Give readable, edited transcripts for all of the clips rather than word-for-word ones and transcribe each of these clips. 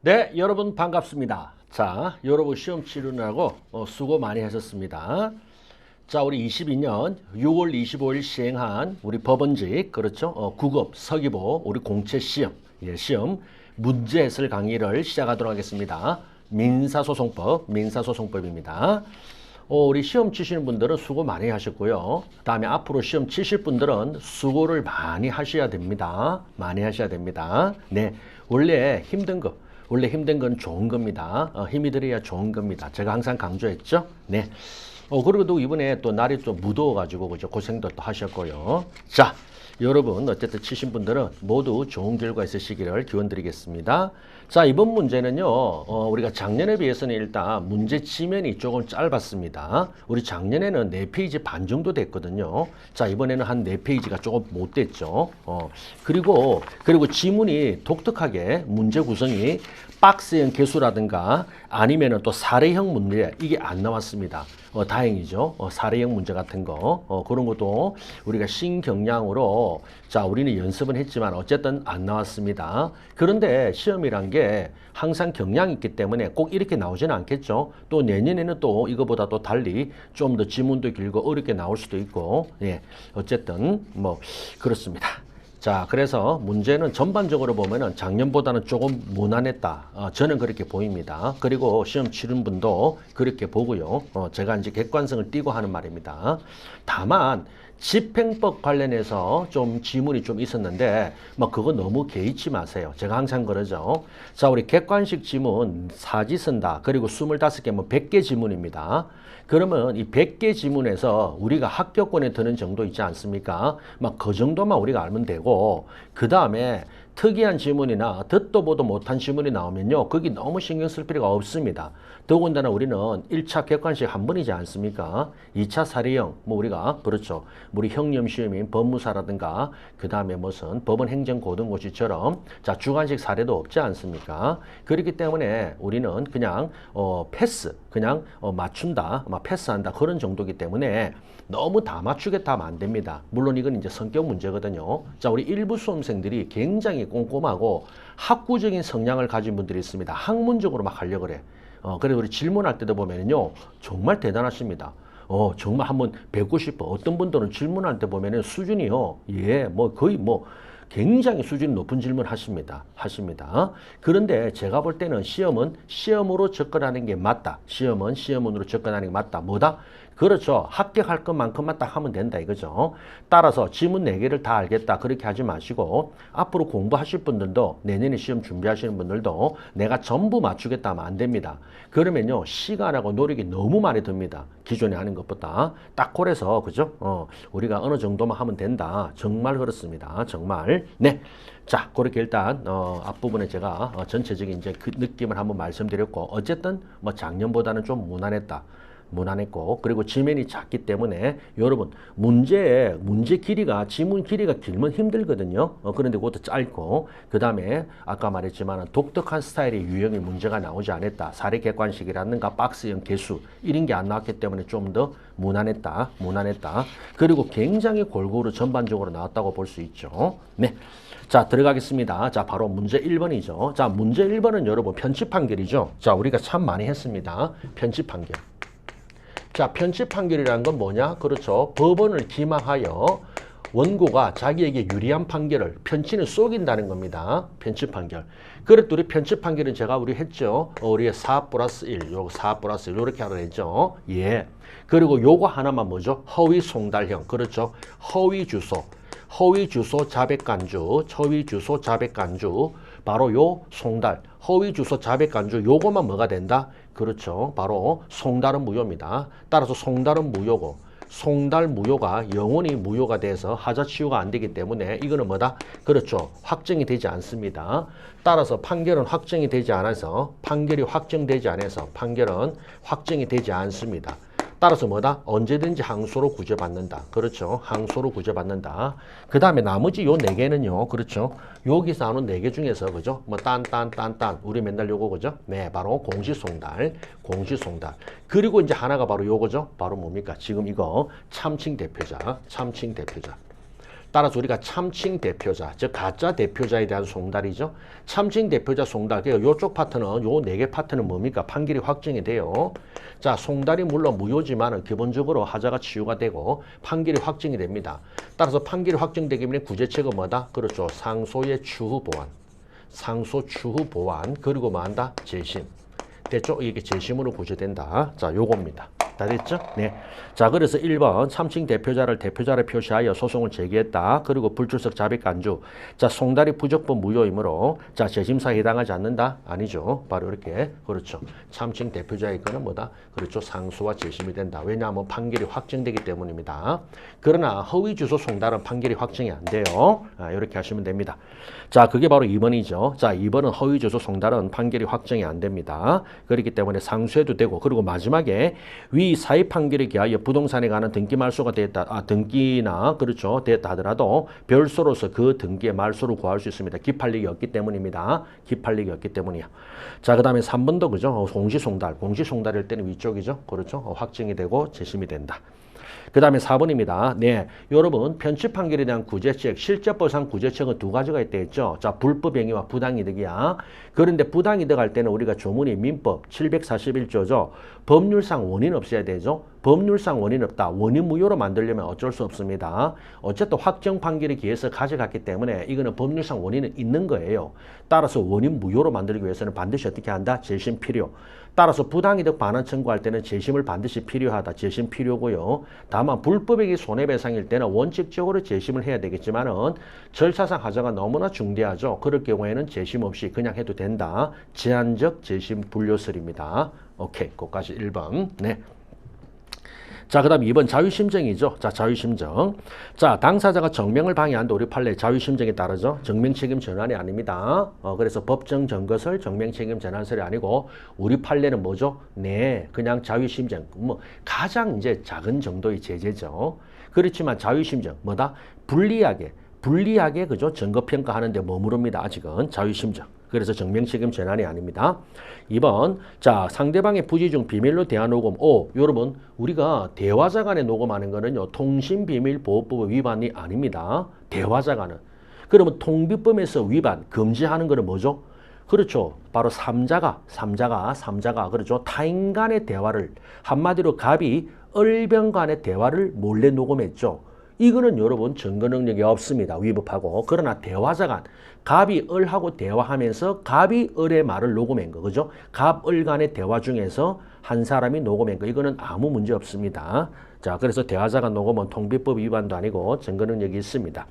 네, 여러분 반갑습니다. 자, 여러분 시험 치르느라고 수고 많이 하셨습니다. 자, 우리 22년 6월 25일 시행한 우리 법원직, 그렇죠? 국업, 서기보, 우리 공채 시험, 시험 문제 해설 강의를 시작하도록 하겠습니다. 민사소송법입니다. 우리 시험 치시는 분들은 수고 많이 하셨고요. 다음에 앞으로 시험 치실 분들은 수고를 많이 하셔야 됩니다. 많이 하셔야 됩니다. 네, 원래 힘든 건 좋은 겁니다. 힘이 들어야 좋은 겁니다. 제가 항상 강조했죠. 네. 그리고 또 이번에 또 날이 좀 무더워가지고, 그죠? 고생도 또 하셨고요. 자, 여러분, 어쨌든 치신 분들은 모두 좋은 결과 있으시기를 기원드리겠습니다. 자, 이번 문제는요, 우리가 작년에 비해서는 일단 문제 지면이 조금 짧았습니다. 우리 작년에는 4페이지 반 정도 됐거든요. 자, 이번에는 한 4페이지가 조금 못 됐죠. 그리고 지문이 독특하게 문제 구성이 박스형 개수라든가 아니면은 또 사례형 문제, 이게 안 나왔습니다. 다행이죠. 사례형 문제 같은 거, 그런 것도 우리가 신경량으로, 자, 우리는 연습은 했지만 어쨌든 안 나왔습니다. 그런데 시험이란 게 항상 경량이 있기 때문에 꼭 이렇게 나오지는 않겠죠. 또 내년에는 또 이거보다 또 달리 좀 더 지문도 길고 어렵게 나올 수도 있고, 어쨌든 뭐 그렇습니다. 자, 그래서 문제는 전반적으로 보면은 작년보다는 조금 무난했다. 저는 그렇게 보입니다. 그리고 시험 치른 분도 그렇게 보고요. 제가 이제 객관성을 띠고 하는 말입니다. 다만 집행법 관련해서 좀 지문이 좀 있었는데 뭐 그거 너무 개의치 마세요. 제가 항상 그러죠. 자, 우리 객관식 지문 사지 쓴다. 그리고 25개면 100개 지문입니다. 그러면 이 100개 지문에서 우리가 합격권에 드는 정도 있지 않습니까? 막 그 정도만 우리가 알면 되고, 그 다음에 특이한 지문이나 듣도 보도 못한 지문이 나오면요, 거기 너무 신경 쓸 필요가 없습니다. 더군다나 우리는 1차 객관식 한 번이지 않습니까? 2차 사례형, 뭐 우리가 그렇죠, 우리 형념 시험인 법무사라든가 그 다음에 무슨 법원 행정고등고시처럼 자, 주관식 사례도 없지 않습니까? 그렇기 때문에 우리는 그냥 패스, 그냥 맞춘다, 패스한다, 그런 정도이기 때문에 너무 다 맞추겠다 하면 안 됩니다. 물론 이건 이제 성격 문제거든요. 자, 우리 일부 수험생들이 굉장히 꼼꼼하고 학구적인 성향을 가진 분들이 있습니다. 학문적으로 막 하려고 그래. 그래서 우리 질문할 때도 보면은요, 정말 대단하십니다. 정말 한번 뵙고 싶어. 어떤 분들은 질문할 때 보면은 수준이요, 뭐 거의 뭐 굉장히 수준 높은 질문 하십니다. 그런데 제가 볼 때는 시험은 시험으로 접근하는 게 맞다. 시험은 시험으로 접근하는 게 맞다. 뭐다? 그렇죠. 합격할 것만큼만 딱 하면 된다 이거죠. 따라서 지문 4개를 다 알겠다, 그렇게 하지 마시고, 앞으로 공부하실 분들도, 내년에 시험 준비하시는 분들도 내가 전부 맞추겠다 하면 안 됩니다. 그러면요, 시간하고 노력이 너무 많이 듭니다. 기존에 하는 것보다. 딱 그래서, 그죠? 우리가 어느 정도만 하면 된다. 정말 그렇습니다. 정말. 네. 자, 그렇게 일단 앞부분에 제가 전체적인 이제 그 느낌을 한번 말씀드렸고, 어쨌든 뭐 작년보다는 좀 무난했고, 그리고 지면이 작기 때문에 여러분 문제 길이가, 지문 길이가 길면 힘들거든요. 그런데 그것도 짧고, 그 다음에 아까 말했지만 독특한 스타일의 유형의 문제가 나오지 않았다. 사례 객관식이라든가 박스형 개수 이런 게 안 나왔기 때문에 좀 더 무난했다. 그리고 굉장히 골고루 전반적으로 나왔다고 볼 수 있죠. 네. 자, 들어가겠습니다. 자, 바로 문제 1번이죠. 자, 문제 1번은 여러분 편집 판결이죠. 자, 우리가 참 많이 했습니다. 편집 판결. 자, 편집 판결이라는 건 뭐냐? 그렇죠. 법원을 기망하여 원고가 자기에게 유리한 판결을, 편치는 속인다는 겁니다. 편집 판결. 그래도 우리 편집 판결은 우리 했죠. 우리의 4 플러스 1, 요거 4 플러스 1, 이렇게 하라 했죠. 예. 그리고 요거 하나만 뭐죠? 허위 송달형. 그렇죠. 허위 주소 자백 간주, 바로 요 송달, 허위 주소 자백 간주, 요거만 뭐가 된다? 그렇죠. 바로 송달은 무효입니다. 따라서 송달은 무효고, 송달 무효가 영원히 무효가 돼서 하자 치유가 안 되기 때문에 이거는 뭐다? 그렇죠. 확정이 되지 않습니다. 따라서 판결은 확정이 되지 않아서, 판결은 확정이 되지 않습니다. 따라서 뭐다? 언제든지 항소로 구제받는다. 그렇죠. 항소로 구제받는다. 그 다음에 나머지 요 4개는요. 그렇죠. 여기서 나오는 4개 중에서, 그죠? 뭐, 우리 맨날 요거, 그죠? 네, 바로 공시송달. 그리고 이제 하나가 바로 요거죠. 바로 뭡니까? 지금 이거 참칭 대표자. 따라서 우리가 참칭 대표자, 즉 가짜 대표자에 대한 송달이죠. 참칭 대표자 송달, 그러니까 이쪽 파트는 요 4개 파트는 뭡니까? 판결이 확정이 돼요. 자, 송달이 물론 무효지만 기본적으로 하자가 치유가 되고 판결이 확정이 됩니다. 따라서 판결이 확정되기 위해 구제책은 뭐다? 그렇죠. 상소의 추후 보완. 상소 추후 보완, 그리고 뭐한다? 재심. 됐죠? 이게 재심으로 구제된다. 자, 요겁니다. 다 됐죠? 네. 자, 그래서 1번 참칭 대표자를 표시하여 소송을 제기했다. 그리고 불출석 자백 간주. 자, 송달이 부적법 무효이므로 자, 재심사에 해당하지 않는다? 아니죠. 바로 이렇게. 그렇죠. 참칭 대표자의 건은 뭐다? 그렇죠. 상수와 재심이 된다. 왜냐하면 판결이 확정되기 때문입니다. 그러나 허위 주소 송달은 판결이 확정이 안 돼요. 이렇게 하시면 됩니다. 자, 그게 바로 2번이죠. 자, 2번은 허위 주소 송달은 판결이 확정이 안 됩니다. 그렇기 때문에 상수해도 되고, 그리고 마지막에 위 사입 판결에 기하여 부동산에 관한 등기 말소가 되었다. 등기나 그렇죠. 되었다 하더라도 별소로서 그 등기의 말소를 구할 수 있습니다. 기판력이 없기 때문입니다. 기판력이 없기 때문이야. 자, 그다음에 3번도 그죠. 공시송달. 공시송달일 때는 위쪽이죠. 그렇죠. 확정이 되고 재심이 된다. 그 다음에 4번입니다. 네, 여러분 편취 판결에 대한 구제책, 실제법상 구제책은 2가지가 있다 했죠. 자, 불법행위와 부당이득이야. 그런데 부당이득 할 때는 우리가 조문이 민법 741조죠. 법률상 원인 없어야 되죠. 법률상 원인 없다. 원인 무효로 만들려면 어쩔 수 없습니다. 어쨌든 확정 판결에 기해서 가져갔기 때문에 이거는 법률상 원인은 있는 거예요. 따라서 원인 무효로 만들기 위해서는 반드시 어떻게 한다? 재심 필요. 따라서 부당이득 반환 청구할 때는 재심을 반드시 필요하다. 재심 필요고요. 다만 불법행위 손해배상일 때는 원칙적으로 재심을 해야 되겠지만은 절차상 하자가 너무나 중대하죠. 그럴 경우에는 재심 없이 그냥 해도 된다. 제한적 재심 불료설입니다. 오케이, 그것까지 1번. 네. 자, 그 다음 2번 자유심정이죠. 자, 자유심정. 자, 당사자가 정명을 방해한다. 우리 판례 자유심정에 따르죠. 정명책임 전환이 아닙니다. 그래서 법정 정거설, 정명책임 전환설이 아니고 우리 판례는 뭐죠? 네, 그냥 자유심정. 뭐 가장 이제 작은 정도의 제재죠. 그렇지만 자유심정 뭐다? 불리하게 그죠? 증거평가하는데 머무릅니다. 아직은 자유심정. 그래서 정명책임 전환이 아닙니다. 2번, 자, 상대방의 부지 중 비밀로 대화 녹음. 여러분, 우리가 대화자 간에 녹음하는 거는요, 통신비밀보호법 위반이 아닙니다. 대화자 간은. 그러면 통비법에서 위반, 금지하는 거는 뭐죠? 그렇죠. 바로 삼자가, 그렇죠. 타인 간의 대화를, 한마디로 갑이 을병 간의 대화를 몰래 녹음했죠. 이거는 여러분 증거 능력이 없습니다. 위법하고. 그러나 대화자 간, 갑이 을하고 대화하면서 갑이 을의 말을 녹음한 거. 그죠? 갑, 을 간의 대화 중에서 한 사람이 녹음한 거. 이거는 아무 문제 없습니다. 자, 그래서 대화자 간 녹음은 통비법 위반도 아니고 증거 능력이 있습니다.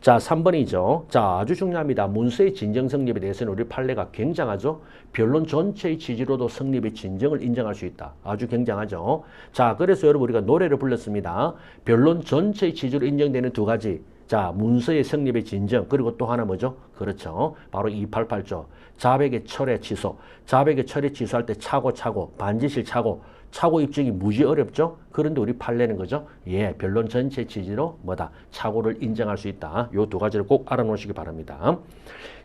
자, 3번이죠. 자, 아주 중요합니다. 문서의 진정 성립에 대해서는 우리 판례가 굉장하죠. 변론 전체의 취지로도 성립의 진정을 인정할 수 있다. 아주 굉장하죠. 자, 그래서 여러분 우리가 노래를 불렀습니다. 변론 전체의 취지로 인정되는 2가지. 자, 문서의 성립의 진정, 그리고 또 하나 뭐죠? 그렇죠. 바로 288조. 자백의 철회 취소. 자백의 철회 취소할 때 차고, 반지실 차고 입증이 무지 어렵죠? 그런데 우리 판례는 거죠? 예, 변론 전체 취지로 뭐다? 착오를 인정할 수 있다. 요 2가지를 꼭 알아놓으시기 바랍니다.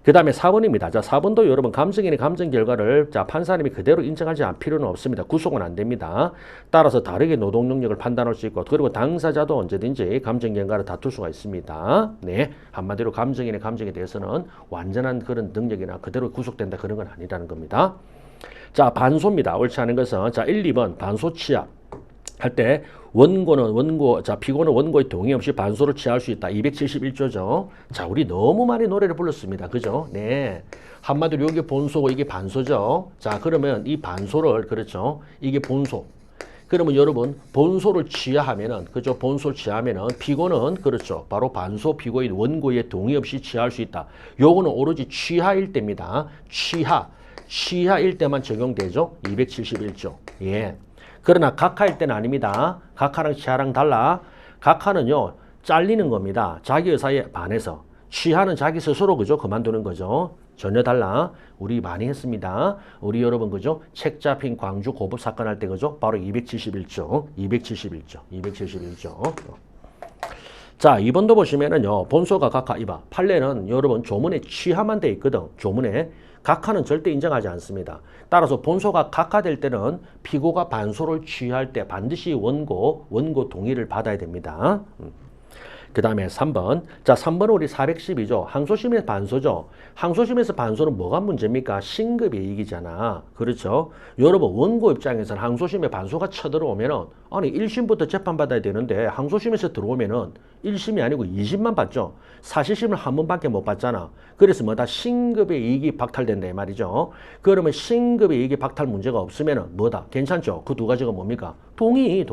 그 다음에 4번입니다. 자, 4번도 여러분 감정인의 감정 결과를 자, 판사님이 그대로 인정하지 않을 필요는 없습니다. 구속은 안 됩니다. 따라서 다르게 노동 능력을 판단할 수 있고, 그리고 당사자도 언제든지 감정 결과를 다툴 수가 있습니다. 네, 한마디로 감정인의 감정에 대해서는 완전한 그런 능력이나 그대로 구속된다 그런 건 아니라는 겁니다. 자, 반소입니다. 옳지 않은 것은 자, 1, 2번 반소 취합 할 때 피고는 원고의 동의 없이 반소를 취할 수 있다. 271조죠. 자, 우리 너무 많이 노래를 불렀습니다. 그죠? 네. 한마디로 이게 본소고 이게 반소죠. 자, 그러면 이 반소를 그렇죠. 이게 본소. 그러면 여러분 본소를 취하면은 그죠? 본소를 취하면은 피고는 그렇죠. 바로 반소 피고인 원고의 동의 없이 취할 수 있다. 요거는 오로지 취하일 때입니다. 취하일 때만 적용되죠. 271조. 예. 그러나 각하일 때는 아닙니다. 각하랑 취하랑 달라. 각하는요, 잘리는 겁니다. 자기 의사에 반해서. 취하는 자기 스스로 그죠? 그만두는 거죠. 전혀 달라. 우리 많이 했습니다. 우리 여러분 그죠? 책 잡힌 광주 고법 사건 할 때 그죠? 바로 271조. 자, 2번도 보시면은요, 본소가 각하 이봐. 판례는 여러분 조문에 취하만 돼 있거든. 조문에. 각하는 절대 인정하지 않습니다. 따라서 본소가 각하될 때는 피고가 반소를 취할 때 반드시 원고 동의를 받아야 됩니다. 그 다음에 3번. 자, 3번은 우리 412죠. 항소심에서 반소죠. 항소심에서 반소는 뭐가 문제입니까? 신급의 이익이잖아. 그렇죠? 여러분, 원고 입장에서는 항소심에 반소가 쳐들어오면은, 아니, 1심부터 재판받아야 되는데, 항소심에서 들어오면은 1심이 아니고 2심만 받죠. 사실심을 한 번밖에 못 받잖아. 그래서 뭐다? 신급의 이익이 박탈된다, 이 말이죠. 그러면 신급의 이익이 박탈 문제가 없으면은 뭐다? 괜찮죠? 그 두 가지가 뭡니까? 동의.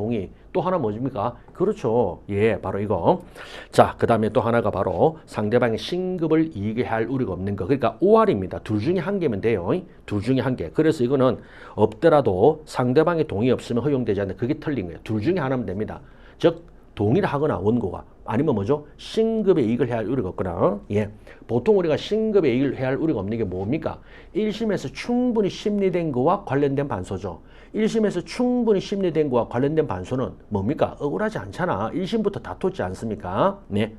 또 하나 뭐입니까? 그렇죠. 예, 바로 이거. 자, 그 다음에 또 하나가 바로 상대방의 신급을 이익에 할 우려가 없는 거. 그러니까 OR입니다. 둘 중에 한 개면 돼요. 둘 중에 한 개. 그래서 이거는 없더라도 상대방의 동의 없으면 허용되지 않는다. 그게 틀린 거예요. 둘 중에 하나면 됩니다. 즉, 동의를 하거나 원고가 아니면 뭐죠? 신급의 이익을 해야 할 우려가 없거나. 예. 보통 우리가 신급의 이익을 해야 할 우려가 없는 게 뭡니까? 1심에서 충분히 심리된 거와 관련된 반소죠. 1심에서 충분히 심리된 거와 관련된 반소는 뭡니까? 억울하지 않잖아. 1심부터 다퉜지 않습니까? 네.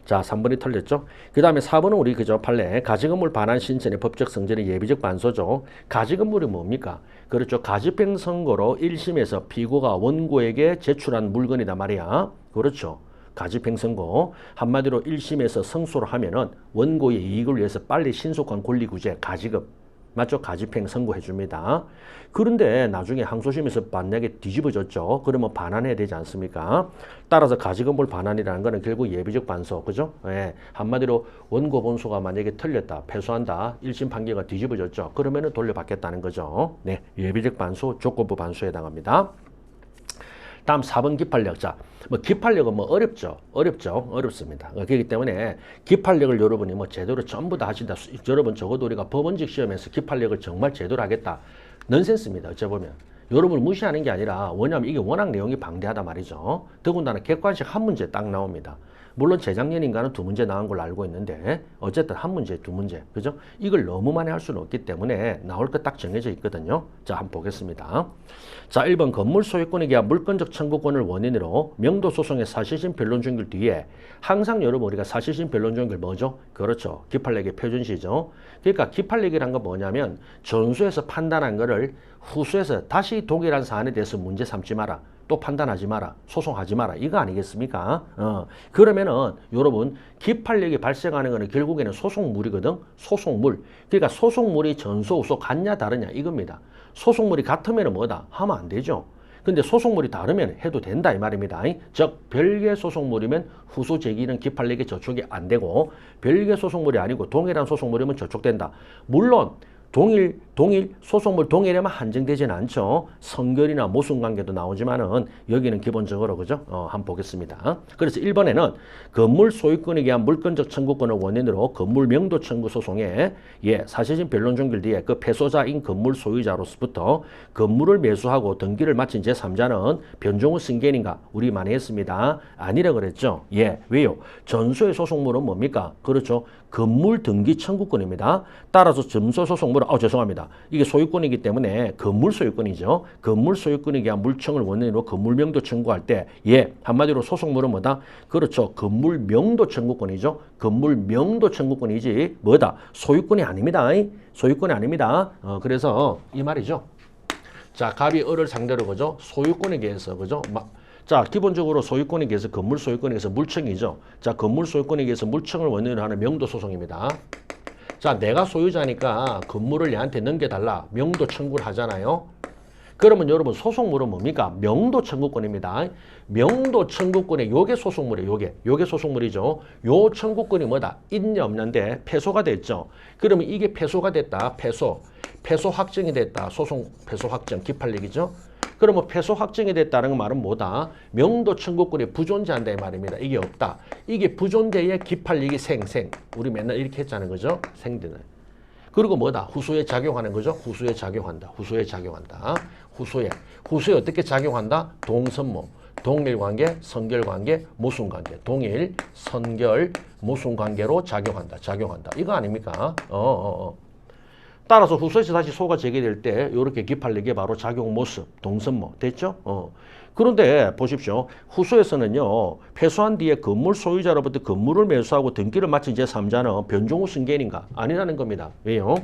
자, 3번이 틀렸죠. 그 다음에 4번은 우리 그죠? 판례. 가지건물 반환 신청의 법적 성질의 예비적 반소죠. 가지건물이 뭡니까? 그렇죠. 가집행 선고로 1심에서 피고가 원고에게 제출한 물건이다 말이야. 그렇죠. 가집행 선고. 한마디로 1심에서 승소를 하면은 원고의 이익을 위해서 빨리 신속한 권리구제, 가지급. 맞죠? 가집행 선고해 줍니다. 그런데 나중에 항소심에서 만약에 뒤집어졌죠. 그러면 반환해야 되지 않습니까? 따라서 가지건물 반환이라는 거는 결국 예비적 반소, 그죠? 예. 한마디로 원고 본소가 만약에 틀렸다, 패소한다, 1심 판결가 뒤집어졌죠. 그러면은 돌려받겠다는 거죠. 네, 예비적 반소, 조건부 반소에 해당합니다. 다음 4번 기판력. 자, 기판력은 어렵습니다. 그렇기 때문에 기판력을 여러분이 제대로 전부 다 하신다. 여러분 적어도 우리가 법원직 시험에서 기판력을 정말 제대로 하겠다. 넌센스입니다. 어째보면. 여러분을 무시하는 게 아니라 왜냐하면 이게 워낙 내용이 방대하단 말이죠. 더군다나 객관식 한 문제 딱 나옵니다. 물론 재작년인가는 2문제 나온 걸로 알고 있는데 어쨌든 한 문제, 2문제, 그죠? 이걸 너무 많이 할 수는 없기 때문에 나올 거 딱 정해져 있거든요. 자, 한번 보겠습니다. 자, 1번 건물 소유권에 대한 물권적 청구권을 원인으로 명도 소송의 사실심 변론 중결 뒤에 항상 여러분 우리가 사실심 변론 중결 뭐죠? 그렇죠. 기판력의 표준시죠. 그러니까 기판력이란 건 뭐냐면 전수에서 판단한 거를 후수에서 다시 동일한 사안에 대해서 문제 삼지 마라. 또 판단하지 마라. 소송하지 마라. 이거 아니겠습니까? 그러면은 여러분 기판력이 발생하는 거는 결국에는 소송물이거든. 소송물. 그러니까 소송물이 전소, 후소 같냐 다르냐 이겁니다. 소송물이 같으면 뭐다? 하면 안 되죠. 근데 소송물이 다르면 해도 된다 이 말입니다. 즉 별개 소송물이면 후소 제기는 기판력에 저촉이 안 되고 별개 소송물이 아니고 동일한 소송물이면 저촉된다. 물론 동일 소송물 동일에만 한정되지는 않죠. 성결이나 모순관계도 나오지만은 여기는 기본적으로 그죠? 한번 보겠습니다. 그래서 1번에는 건물 소유권에 대한 물권적 청구권을 원인으로 건물 명도 청구 소송에 사실심 변론 종결 뒤에 그 패소자인 건물 소유자로서부터 건물을 매수하고 등기를 마친 제3자는 변종후 승계인인가? 우리 많이 했습니다. 아니라 그랬죠. 왜요? 전소의 소송물은 뭡니까? 그렇죠. 건물 등기 청구권입니다. 따라서 점소 소송물은 죄송합니다. 이게 소유권이기 때문에 건물 소유권이죠. 건물 소유권에 대한 물청을 원인으로 건물 명도 청구할 때 한마디로 소송물은 뭐다? 그렇죠. 건물 명도 청구권이죠. 건물 명도 청구권이지 뭐다? 소유권이 아닙니다. 소유권이 아닙니다. 그래서 이 말이죠. 자, 갑이 을을 상대로 그죠? 소유권에 대해서 그죠? 자, 기본적으로 소유권에 대해서 건물 소유권에 대해서 물청이죠. 자, 건물 소유권에 대해서 물청을 원인으로 하는 명도 소송입니다. 자, 내가 소유자니까 건물을 얘한테 넘겨달라. 명도 청구를 하잖아요. 그러면 여러분 소송물은 뭡니까? 명도 청구권입니다. 명도 청구권에 요게 소송물이에요. 요게 소송물이죠. 요 청구권이 뭐다? 있냐 없냐인데 패소가 됐죠. 그러면 이게 패소가 됐다. 패소 확정이 됐다. 소송 패소 확정 기판력이죠. 그러면 패소 확정이 됐다는 말은 뭐다? 명도 청구권이 부존재한다 이 말입니다. 이게 없다. 이게 부존재의 기판력이 우리 맨날 이렇게 했잖아요. 그죠? 생되는. 그리고 뭐다? 후수에 작용하는 거죠? 후수에 작용한다. 후수에 어떻게 작용한다? 동선모. 동일관계, 선결관계, 모순관계. 동일, 선결, 모순관계로 작용한다. 이거 아닙니까? 따라서 후수에서 다시 소가 제기될 때 이렇게 기판력이 바로 작용 모습, 동선모 됐죠? 그런데 보십시오. 후수에서는요. 패소한 뒤에 건물 소유자로부터 건물을 매수하고 등기를 마친 제3자는 변종 후 승계인인가? 아니라는 겁니다. 왜요?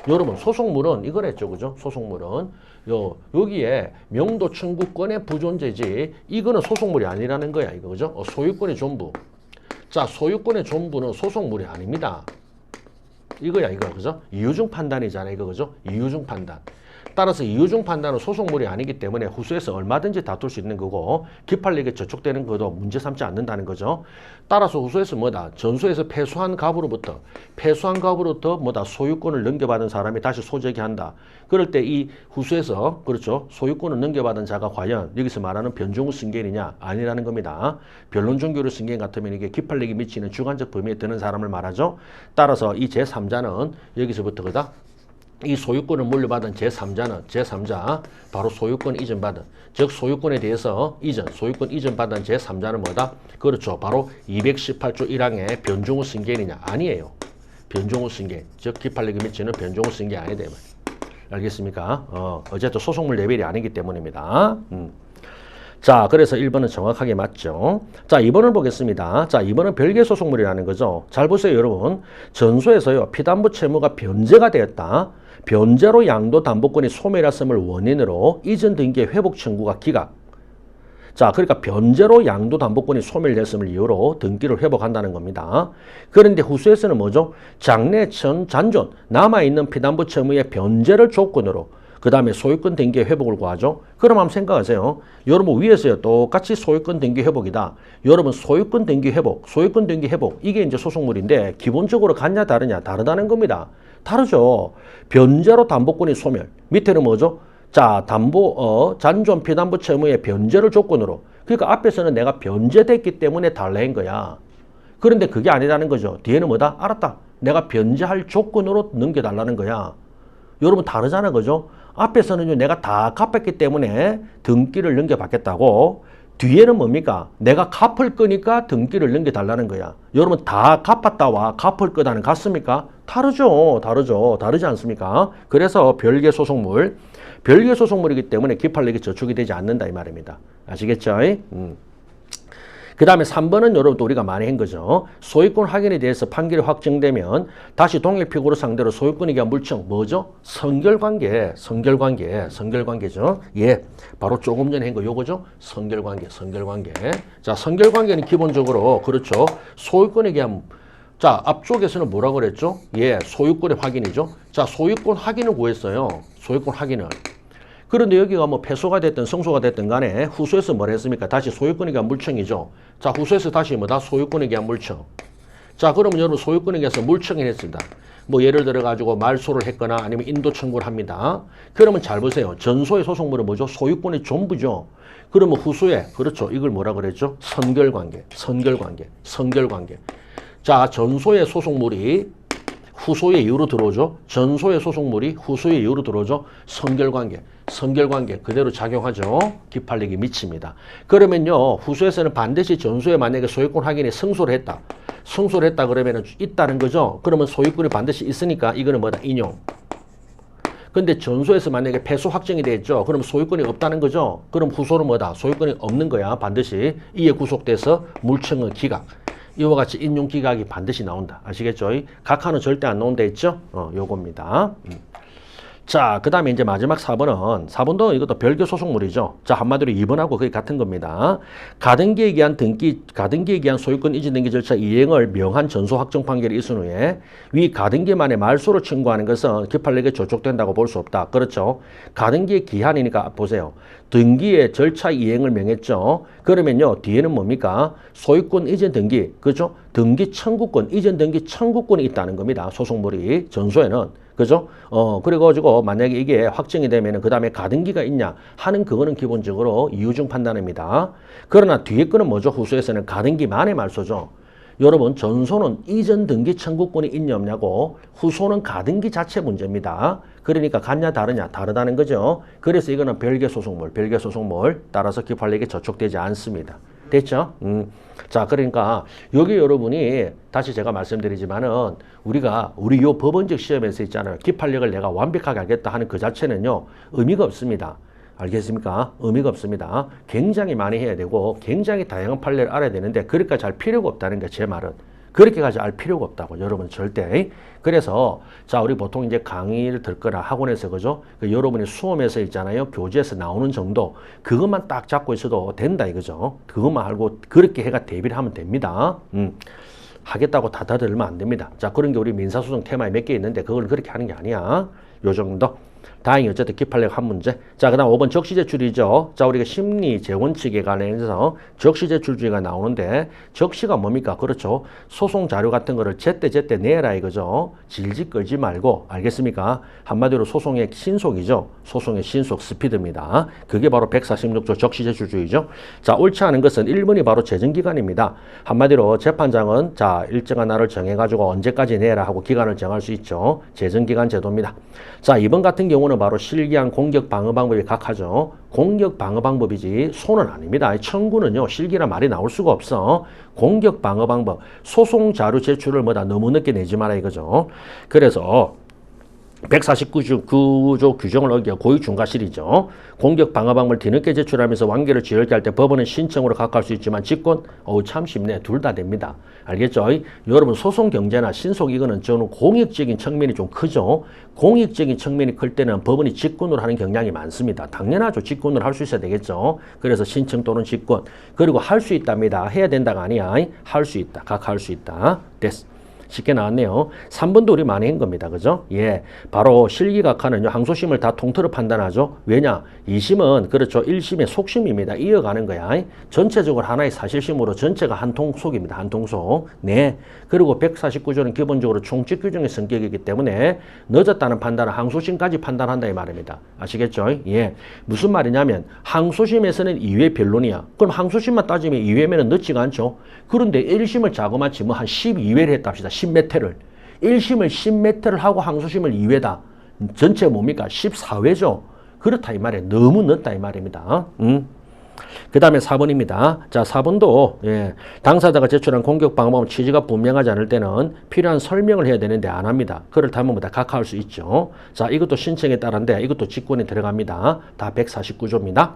여러분 소송물은 이거랬죠. 그죠? 소송물은 여기에 명도 청구권의 부존재지 이거는 소송물이 아니라는 거야. 이거 그죠? 소유권의 전부. 자, 소유권의 존부는 소속물이 아닙니다. 이거야, 이거. 그죠? 이유중 판단이잖아, 이거. 그죠? 이유중 판단. 따라서 이유중 판단은 소속물이 아니기 때문에 후수에서 얼마든지 다툴 수 있는 거고 기판력에 저촉되는 것도 문제 삼지 않는다는 거죠. 따라서 후수에서 뭐다? 전수에서 패소한 갑으로부터 뭐다? 소유권을 넘겨받은 사람이 다시 소재기 한다. 그럴 때 이 후수에서 그렇죠? 소유권을 넘겨받은 자가 과연 여기서 말하는 변종우 승계인이냐? 아니라는 겁니다. 변론 종교를 승계인 같으면 이게 기판력이 미치는 주관적 범위에 드는 사람을 말하죠. 따라서 이 제3자는 여기서부터 그다 이 소유권을 물려받은 제3자 바로 소유권 이전받은 즉 소유권에 대해서 소유권 이전받은 제3자는 뭐다? 그렇죠. 바로 218조 1항의 변종우 승계인이냐? 아니에요. 변종우 승계인 즉 기판력이 미치는 변종우 승계인 아니다. 알겠습니까? 어쨌든 소속물 레벨이 아니기 때문입니다. 자, 그래서 1번은 정확하게 맞죠. 자, 2번을 보겠습니다. 자, 2번은 별개 소속물이라는 거죠. 잘 보세요, 여러분. 전소에서요, 피담보 채무가 변제가 되었다. 변제로 양도 담보권이 소멸했음을 원인으로 이전 등기의 회복 청구가 기각. 자, 그러니까 변제로 양도 담보권이 소멸됐음을 이유로 등기를 회복한다는 겁니다. 그런데 후수에서는 뭐죠? 장래, 잔존, 남아있는 피담보 채무의 변제를 조건으로 그 다음에 소유권 등기 회복을 구하죠. 그럼 한번 생각하세요. 여러분 위에서요 똑같이 소유권 등기 회복이다. 여러분 소유권 등기 회복 이게 이제 소속물인데 기본적으로 같냐 다르냐? 다르다는 겁니다. 다르죠. 변제로 담보권이 소멸. 밑에는 뭐죠? 자, 잔존 피담보 채무의 변제를 조건으로. 그러니까 앞에서는 내가 변제됐기 때문에 달라인 거야. 그런데 그게 아니라는 거죠. 뒤에는 뭐다? 알았다. 내가 변제할 조건으로 넘겨달라는 거야. 여러분 다르잖아, 그죠? 앞에서는요, 내가 다 갚았기 때문에 등기를 넘겨받겠다고, 뒤에는 뭡니까? 내가 갚을 거니까 등기를 넘겨달라는 거야. 여러분 다 갚았다와 갚을 거다는 같습니까? 다르죠. 다르지 않습니까? 그래서 별개 소속물이기 때문에 기판력이 저촉이 되지 않는다 이 말입니다. 아시겠죠? 그 다음에 3번은 여러분도 우리가 많이 한 거죠. 소유권 확인에 대해서 판결이 확정되면 다시 동일 피고를 상대로 소유권에 대한 물청 뭐죠? 선결관계죠. 예, 바로 조금 전에 한 거 요거죠. 선결관계. 자, 선결관계는 기본적으로 그렇죠. 소유권에 대한 자, 앞쪽에서는 뭐라고 그랬죠? 예, 소유권의 확인이죠. 자, 소유권 확인을 구했어요. 소유권 확인을. 그런데 여기가 뭐 패소가 됐든 성소가 됐든 간에 후수에서 뭘 했습니까? 다시 소유권에 대한 물청이죠. 자, 후수에서 다시 뭐다? 소유권에 대한 물청. 자, 그러면 여러분 소유권에 대해서 물청을 했습니다. 뭐 예를 들어 가지고 말소를 했거나 아니면 인도 청구를 합니다. 그러면 잘 보세요. 전소의 소속물은 뭐죠? 소유권의 존부죠. 그러면 후수에 그렇죠. 이걸 뭐라 그랬죠? 선결관계. 자, 전소의 소속물이 후소의 이유로 들어오죠. 전소의 소속물이 후소의 이유로 들어오죠. 선결관계 그대로 작용하죠. 기판력이 미칩니다. 그러면요. 후소에서는 반드시 전소에 만약에 소유권 확인에 승소를 했다 그러면 있다는 거죠. 그러면 소유권이 반드시 있으니까 이거는 뭐다? 인용. 근데 전소에서 만약에 패소 확정이 됐죠. 그럼 소유권이 없다는 거죠. 그럼 후소는 뭐다? 소유권이 없는 거야. 반드시 이에 구속돼서 물청의 기각. 이와 같이 인용 기각이 반드시 나온다. 아시겠죠? 각하는 절대 안 나온다 했죠? 요겁니다. 자, 그 다음에 이제 마지막 4번도 이것도 별개 소속물이죠. 자, 한마디로 2번하고 거의 같은 겁니다. 가등기에 기한 소유권 이전 등기 절차 이행을 명한 전소 확정 판결이 있은 후에 위 가등기만의 말소를 청구하는 것은 기판력에 저촉된다고 볼 수 없다. 그렇죠? 가등기의 기한이니까 보세요. 등기의 절차 이행을 명했죠. 그러면요, 뒤에는 뭡니까? 소유권 이전 등기, 그죠? 등기 청구권, 이전 등기 청구권이 있다는 겁니다. 소속물이 전소에는. 그죠? 그래가지고 만약에 이게 확정이 되면은 그 다음에 가등기가 있냐 하는 그거는 기본적으로 이유중 판단입니다. 그러나 뒤에 거는 뭐죠? 후수에서는 가등기만의 말소죠. 여러분 전소는 이전 등기 청구권이 있냐 없냐고, 후소는 가등기 자체 문제입니다. 그러니까 같냐 다르냐? 다르다는 거죠. 그래서 이거는 별개 소속물 따라서 기판력에 저촉되지 않습니다. 됐죠? 자, 그러니까 여기 여러분이 다시 제가 말씀드리지만은 우리 요 법원적 시험에서 있잖아요. 기판력을 내가 완벽하게 알겠다 하는 그 자체는요, 의미가 없습니다. 알겠습니까? 의미가 없습니다. 굉장히 많이 해야 되고 굉장히 다양한 판례를 알아야 되는데 그러니까 잘 필요가 없다는 게 제 말은. 그렇게까지 알 필요가 없다고. 여러분 절대. 그래서 자 우리 보통 이제 강의를 듣거나 학원에서 그죠? 여러분이 수험에서 있잖아요. 교재에서 나오는 정도 그것만 딱 잡고 있어도 된다 이거죠. 그것만 알고 그렇게 해가 대비를 하면 됩니다. 하겠다고 다 들으면 안 됩니다. 자 그런 게 우리 민사소송 테마에 몇 개 있는데 그걸 그렇게 하는 게 아니야. 요 정도. 다행히 어쨌든 기판력 한 문제. 자, 그 다음 5번 적시제출이죠. 자, 우리가 심리 재원칙에 관련해서 적시제출주의가 나오는데 적시가 뭡니까? 그렇죠. 소송 자료 같은 거를 제때 내라 이거죠. 질질 끌지 말고 알겠습니까? 한마디로 소송의 신속이죠. 소송의 신속 스피드입니다. 그게 바로 146조 적시제출주의죠. 자, 옳지 않은 것은 1번이 바로 재정기간입니다. 한마디로 재판장은 자, 일정한 날을 정해가지고 언제까지 내라 하고 기간을 정할 수 있죠. 재정기간 제도입니다. 자, 2번 같은 경우는 바로 실기한 공격 방어 방법이 각하죠. 공격 방어 방법이지 손은 아닙니다. 청구는요. 실기란 말이 나올 수가 없어. 공격 방어 방법. 소송 자료 제출을 뭐다 너무 늦게 내지 마라 이거죠. 그래서 149조 규정을 어겨 고의 중과실이죠. 공격 방어 방법을 뒤늦게 제출하면서 완결을 지연케 할 때 법원은 신청으로 각하할 수 있지만 직권 참 쉽네. 둘 다 됩니다. 알겠죠? 여러분 소송 경제나 신속 이거는 저는 공익적인 측면이 좀 크죠. 공익적인 측면이 클 때는 법원이 직권으로 하는 경향이 많습니다. 당연하죠. 직권으로 할 수 있어야 되겠죠. 그래서 신청 또는 직권. 그리고 할 수 있답니다. 해야 된다가 아니야. 할 수 있다. 각하할 수 있다. 됐어. 쉽게 나왔네요. 3번도 우리 많이 한 겁니다. 그죠? 예. 바로 실기각하는요. 항소심을 다 통틀어 판단하죠. 왜냐? 2심은 그렇죠. 1심의 속심입니다. 이어가는 거야. 전체적으로 하나의 사실심으로 전체가 한 통속입니다. 한 통속. 네. 그리고 149조는 기본적으로 총칙 규정의 성격이기 때문에 늦었다는 판단은 항소심까지 판단한다 이 말입니다. 아시겠죠? 예. 무슨 말이냐면 항소심에서는 2회 변론이야. 그럼 항소심만 따지면 2회면 늦지가 않죠. 그런데 1심을 자그마치 뭐 한 12회를 했다 합시다. 10몇 회를. 1심을 10몇 회를 하고 항소심을 2회다. 전체 뭡니까? 14회죠. 그렇다 이 말이에요. 너무 늦다 이 말입니다. 그 다음에 4번입니다. 자, 4번도 예, 당사자가 제출한 공격 방법 취지가 분명하지 않을 때는 필요한 설명을 해야 되는데 안 합니다. 그렇다면 뭐다 각하할 수 있죠. 자, 이것도 신청에 따른데 이것도 직권에 들어갑니다. 다 149조입니다.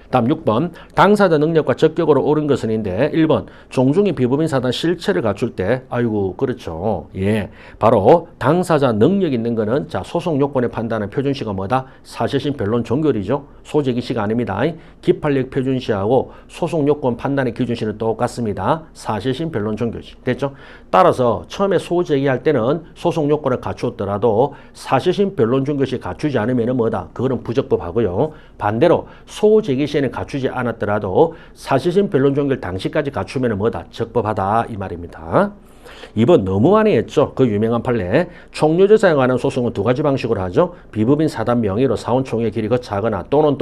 다음 6번 당사자 능력과 적격으로 옳은 것은인데 1번 종중의 비법인 사단 실체를 갖출 때 아이고 그렇죠. 예, 바로 당사자 능력 있는 거는 자 소송 요건에 판단하는 표준시가 뭐다? 사실심 변론 종결이죠. 소재기시가 아닙니다. 기판력 표준시하고 소송 요건 판단의 기준시는 똑같습니다. 사실심 변론 종결시. 됐죠? 따라서 처음에 소재기할 때는 소송 요건을 갖추었더라도 사실심 변론 종결시 갖추지 않으면 뭐다? 그거는 부적법하고요. 반대로 소재기시에는 갖추지 않았더라도 사실심 변론 종결 당시까지 갖추면 뭐다? 적법하다 이 말입니다. 2번 너무 많이 했죠. 그 유명한 판례. 총료제사에 관한 소송은 두 가지 방식으로 하죠. 비법인 사단 명의로 사원총회 길이 거차거나 또는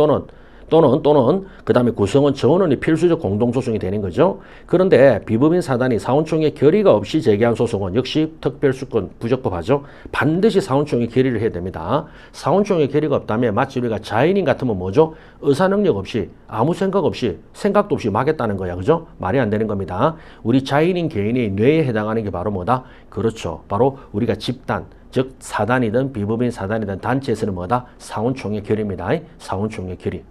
그 다음에 구성원 전원이 필수적 공동소송이 되는 거죠. 그런데 비법인 사단이 사원총회 결의가 없이 제기한 소송은 역시 특별수권 부적법하죠. 반드시 사원총회 결의를 해야 됩니다. 사원총회 결의가 없다면 마치 우리가 자연인 같으면 뭐죠? 의사능력 없이 아무 생각 없이 생각도 없이 막겠다는 거야. 그죠? 말이 안 되는 겁니다. 우리 자연인 개인의 뇌에 해당하는 게 바로 뭐다? 그렇죠. 바로 우리가 집단 즉 사단이든 비법인 사단이든 단체에서는 뭐다? 사원총회 결의입니다. 사원총회 결의.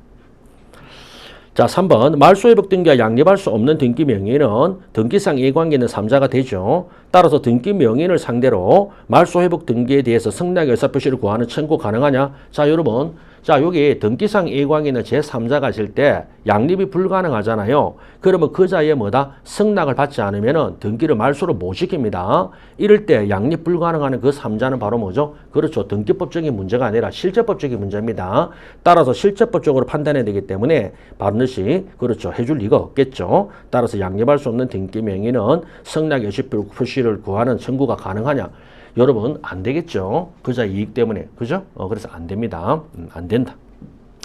자, 3번 말소회복 등기와 양립할 수 없는 등기 명의는 등기상 이해관계 있는 3자가 되죠. 따라서 등기 명의인을 상대로 말소회복 등기에 대해서 승낙의 의사표시를 구하는 청구 가능하냐? 자, 여러분. 자, 여기 등기상 이해관계 있는 제3자가 있을 때 양립이 불가능하잖아요. 그러면 그 자리에 뭐다? 승낙을 받지 않으면 등기를 말소를 못 시킵니다. 이럴 때 양립 불가능한 그 3자는 바로 뭐죠? 그렇죠. 등기법적인 문제가 아니라 실제법적인 문제입니다. 따라서 실제법적으로 판단해야 되기 때문에 반드시 그렇죠. 해줄 리가 없겠죠. 따라서 양립할 수 없는 등기 명의는 승낙 의사표시를 구하는 청구가 가능하냐? 여러분 안 되겠죠. 그자 이익 때문에. 그죠? 그래서 안 됩니다. 안 된다.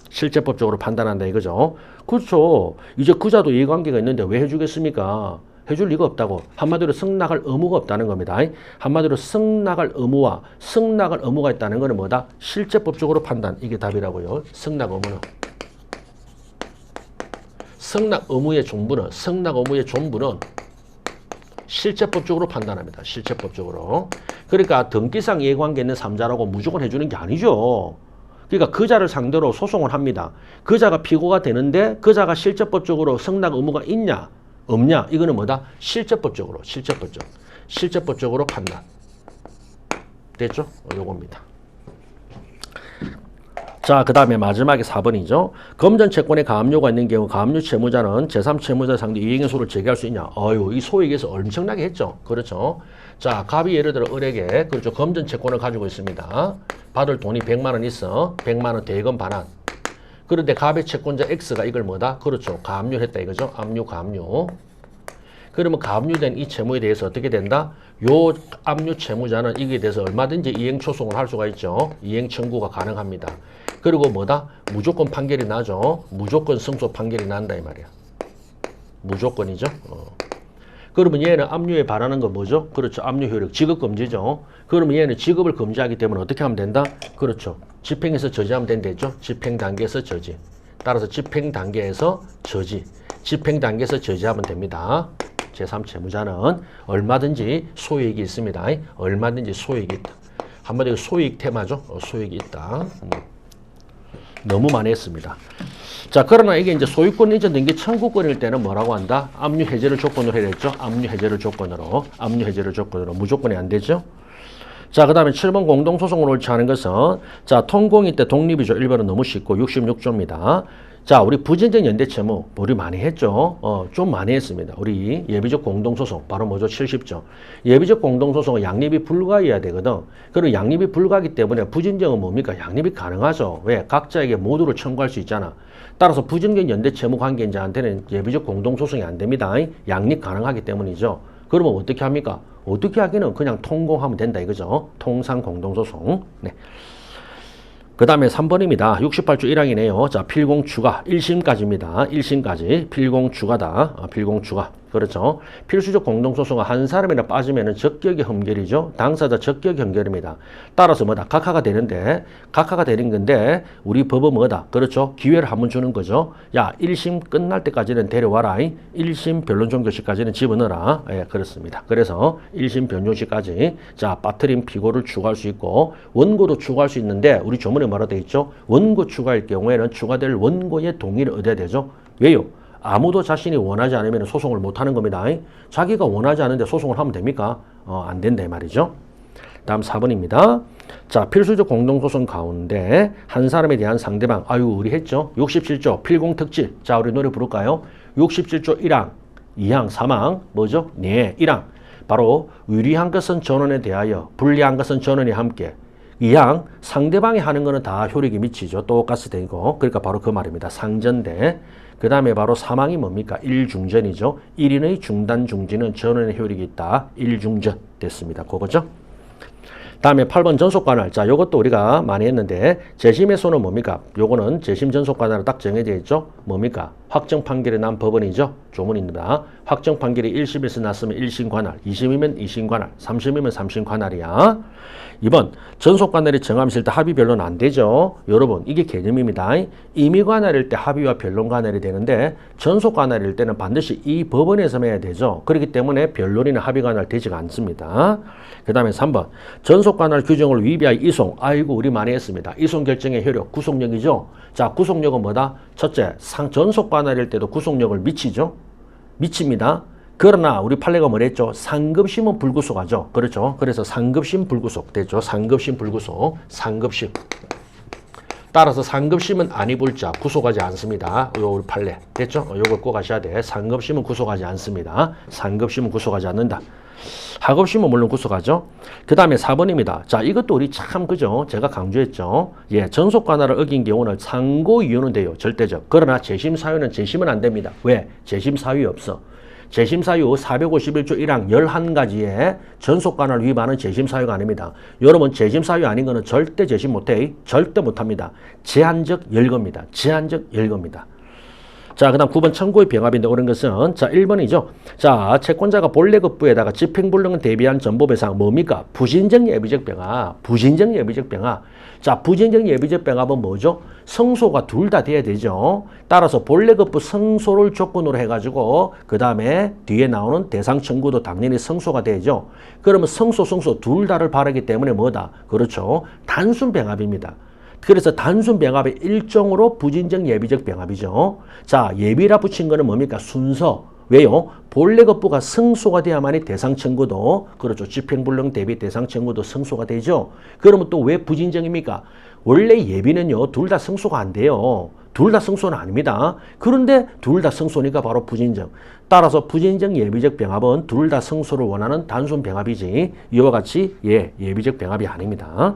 실제법적으로 판단한다 이거죠. 그렇죠. 이제 그자도 이해관계가 있는데 왜 해주겠습니까? 해줄 리가 없다고. 한마디로 승낙할 의무가 없다는 겁니다. 한마디로 승낙할 의무와 승낙할 의무가 있다는 것은 뭐다? 실제법적으로 판단. 이게 답이라고요. 승낙 의무는. 승낙 의무의 존부는 실제법적으로 판단합니다. 실제법적으로. 그러니까 등기상 이해관계 있는 3자라고 무조건 해주는 게 아니죠. 그러니까 그자를 상대로 소송을 합니다. 그자가 피고가 되는데 그자가 실제법적으로 승낙 의무가 있냐? 없냐? 이거는 뭐다? 실제법적으로 판단. 됐죠? 요겁니다. 자, 그 다음에 마지막에 4번이죠. 검전 채권에 가압류가 있는 경우 가압류 채무자는 제3채무자 상대 이행의 소를 제기할 수 있냐? 이 소액에서 엄청나게 했죠. 그렇죠. 자, 갑이 예를 들어 을에게 그렇죠. 검전 채권을 가지고 있습니다. 받을 돈이 100만 원 있어. 100만 원 대금 반환. 그런데 갑의 채권자 X가 이걸 뭐다? 그렇죠. 가압류를 했다 이거죠. 압류, 가압류. 그러면 가압류된 이 채무에 대해서 어떻게 된다? 요 압류 채무자는 이게 대해서 얼마든지 이행 초송을 할 수가 있죠. 이행 청구가 가능합니다. 그리고 뭐다? 무조건 판결이 나죠. 무조건 승소 판결이 난다 이 말이야. 무조건이죠. 그러면 얘는 압류에 바라는 거 뭐죠? 그렇죠. 압류 효력, 지급 금지죠. 그러면 얘는 지급을 금지하기 때문에 어떻게 하면 된다? 그렇죠. 집행에서 저지하면 된대죠. 집행 단계에서 저지. 따라서 집행 단계에서 저지. 집행 단계에서 저지하면 됩니다. 제3채무자는 얼마든지 소액이 있습니다. 얼마든지 소액이 있다. 한마디로 소액 테마죠. 소액이 있다. 너무 많이 했습니다. 자, 그러나 이게 이제 소유권 이전 등기 청구권일 때는 뭐라고 한다? 압류 해제를 조건으로 해야 되죠. 압류 해제를 조건으로 무조건이 안 되죠. 자, 그 다음에 7번 공동소송을 옳지 않은 것은 자, 통공일 때 독립이죠. 1번은 너무 쉽고 66조입니다. 자, 우리 부진적 연대채무 우리 많이 했죠. 좀 많이 했습니다. 우리 예비적 공동소송 바로 뭐죠? 70조. 예비적 공동소송은 양립이 불가해야 되거든. 그리고 양립이 불가하기 때문에 부진적은 뭡니까? 양립이 가능하죠. 왜? 각자에게 모두를 청구할 수 있잖아. 따라서 부진적 연대채무 관계자한테는 예비적 공동소송이 안 됩니다. 양립 가능하기 때문이죠. 그러면 어떻게 합니까? 어떻게 하기는 그냥 통공하면 된다 이거죠. 통상 공동소송. 네. 그 다음에 3번입니다. 68조 1항이네요. 자, 필공 추가 1심까지입니다. 1심까지 필공 추가다. 필공 추가. 그렇죠. 필수적 공동소송은 한 사람이나 빠지면은 적격의 흠결이죠. 당사자 적격 흠결입니다. 따라서 뭐다? 각하가 되는 건데 우리 법은 뭐다? 그렇죠. 기회를 한번 주는 거죠. 야, 1심 끝날 때까지는 데려와라. 1심 변론 종결시까지는 집어넣어라. 예, 그렇습니다. 그래서 1심 변론시까지 자, 빠트린 피고를 추가할 수 있고 원고도 추가할 수 있는데 우리 조문에 뭐라 되어 있죠? 원고 추가일 경우에는 추가될 원고의 동의를 얻어야 되죠. 왜요? 아무도 자신이 원하지 않으면 소송을 못하는 겁니다. 자기가 원하지 않은데 소송을 하면 됩니까? 안 된다 이 말이죠. 다음 4번입니다. 자, 필수적 공동소송 가운데 한 사람에 대한 상대방 우리 했죠. 67조 필공특질. 자, 우리 노래 부를까요? 67조 1항, 2항, 3항 뭐죠? 네, 1항. 바로 유리한 것은 전원에 대하여 불리한 것은 전원이 함께 2항 상대방이 하는 거는 다 효력이 미치죠. 똑같이 되고 그러니까 바로 그 말입니다. 상전대. 그 다음에 바로 3항이 뭡니까? 1중전이죠. 1인의 중단 중지는 전원의 효력이 있다. 1중전 됐습니다. 그거죠. 다음에 8번 전속관할. 자, 요것도 우리가 많이 했는데 재심의 소는 뭡니까? 요거는 재심 전속관할로 딱 정해져 있죠. 뭡니까? 확정 판결이 난 법원이죠. 조문입니다. 확정 판결이 1심에서 났으면 1심 관할, 2심이면 2심 관할, 3심이면 3심 관할이야. 2번 전속 관할이 정함실 때 합의 변론 안 되죠. 여러분 이게 개념입니다. 임의 관할일 때 합의와 변론 관할이 되는데 전속 관할일 때는 반드시 이 법원에서 해야 되죠. 그렇기 때문에 변론이나 합의 관할 되지가 않습니다. 그 다음에 3번 전속 관할 규정을 위배하여 이송. 우리 많이 했습니다. 이송 결정의 효력 구속력이죠. 자, 구속력은 뭐다? 첫째 전속 관할일 때도 구속력을 미치죠. 미칩니다. 그러나 우리 판례가 뭐랬죠? 상급심은 불구속하죠. 그렇죠. 그래서 상급심 불구속 됐죠. 상급심 불구속. 상급심. 따라서 상급심은 아니볼 자 구속하지 않습니다. 요 우리 판례 됐죠? 요걸 꼭 아셔야 돼. 상급심은 구속하지 않습니다. 상급심은 구속하지 않는다. 하급심은 물론 구속하죠. 그 다음에 4번입니다. 자, 이것도 우리 참 그죠? 제가 강조했죠. 예, 전속 관할을 어긴 경우는 상고 이유는 돼요. 절대적. 그러나 재심 사유는 재심은 안 됩니다. 왜? 재심 사유 없어. 재심 사유 451조 1항 11가지의 전속 관할 위반은 재심 사유가 아닙니다. 여러분 재심 사유 아닌 거는 절대 재심 못해. 절대 못합니다. 제한적 열거입니다. 제한적 열거입니다. 자, 그 다음 9번 청구의 병합인데 옳은 것은 자 1번이죠. 자, 채권자가 본래급부에다가 집행불능을 대비한 전보배상 뭡니까? 부진적 예비적 병합. 부진적 예비적 병합. 자, 부진적 예비적 병합은 뭐죠? 성소가 둘 다 돼야 되죠. 따라서 본래급부 성소를 조건으로 해가지고 그 다음에 뒤에 나오는 대상 청구도 당연히 성소가 되죠. 그러면 성소 둘 다를 바라기 때문에 뭐다? 그렇죠. 단순 병합입니다. 그래서 단순 병합의 일종으로 부진적 예비적 병합이죠. 자, 예비라 붙인 거는 뭡니까? 순서. 왜요? 본래 것부가 승소가 돼야만이 대상 청구도 그렇죠. 집행불능 대비 대상 청구도 승소가 되죠. 그러면 또 왜 부진정입니까? 원래 예비는요. 둘 다 승소가 안 돼요. 둘 다 승소는 아닙니다. 그런데 둘 다 승소니까 바로 부진정. 따라서 부진정 예비적 병합은 둘 다 승소를 원하는 단순 병합이지 이와 같이 예비적 병합이 아닙니다.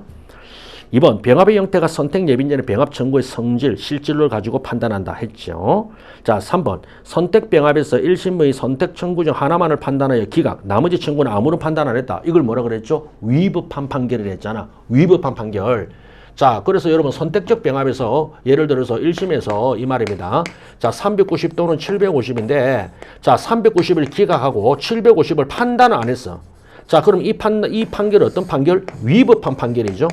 2번 병합의 형태가 선택 예비인자는 병합 청구의 성질, 실질을 가지고 판단한다 했죠. 자, 3번 선택 병합에서 1심의 선택 청구 중 하나만을 판단하여 기각, 나머지 청구는 아무런 판단 안 했다. 이걸 뭐라 그랬죠? 위법한 판결을 했잖아. 위법한 판결. 자, 그래서 여러분 선택적 병합에서 예를 들어서 1심에서 이 말입니다. 자, 390 또는 750인데 자, 390을 기각하고 750을 판단을 안 했어. 자, 그럼 이 판결은 어떤 판결? 위법한 판결이죠.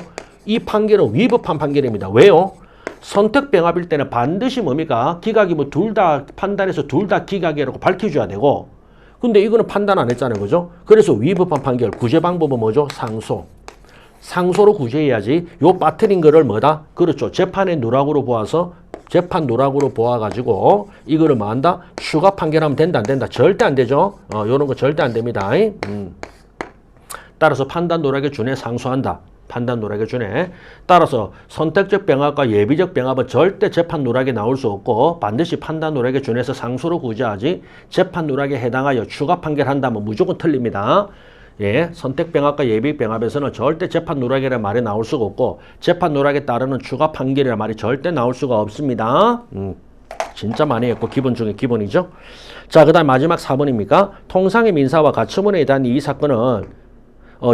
이 판결은 위법한 판결입니다. 왜요? 선택 병합일 때는 반드시 뭡니까? 기각이면 둘 다 판단해서 둘 다 기각이라고 밝혀줘야 되고 근데 이거는 판단 안 했잖아요. 그죠? 그래서 위법한 판결. 구제 방법은 뭐죠? 상소. 상소로 구제해야지 요 빠뜨린 거를 뭐다? 그렇죠. 재판의 누락으로 보아서 재판 누락으로 보아가지고 이거를 뭐 한다? 추가 판결하면 된다 안 된다? 절대 안 되죠. 요런 거 절대 안 됩니다. 따라서 판단 누락에 준해 상소한다. 판단 누락에 준해. 따라서 선택적 병합과 예비적 병합은 절대 재판 누락에 나올 수 없고 반드시 판단 누락에 준해서 상소로 구제하지 재판 누락에 해당하여 추가 판결한다면 무조건 틀립니다. 예, 선택 병합과 예비 병합에서는 절대 재판 누락이라는 말이 나올 수가 없고 재판 누락에 따르는 추가 판결이라는 말이 절대 나올 수가 없습니다. 진짜 많이 했고 기본 중에 기본이죠. 자, 그 다음 마지막 4번입니까? 통상의 민사와 가처분에 대한 이 사건은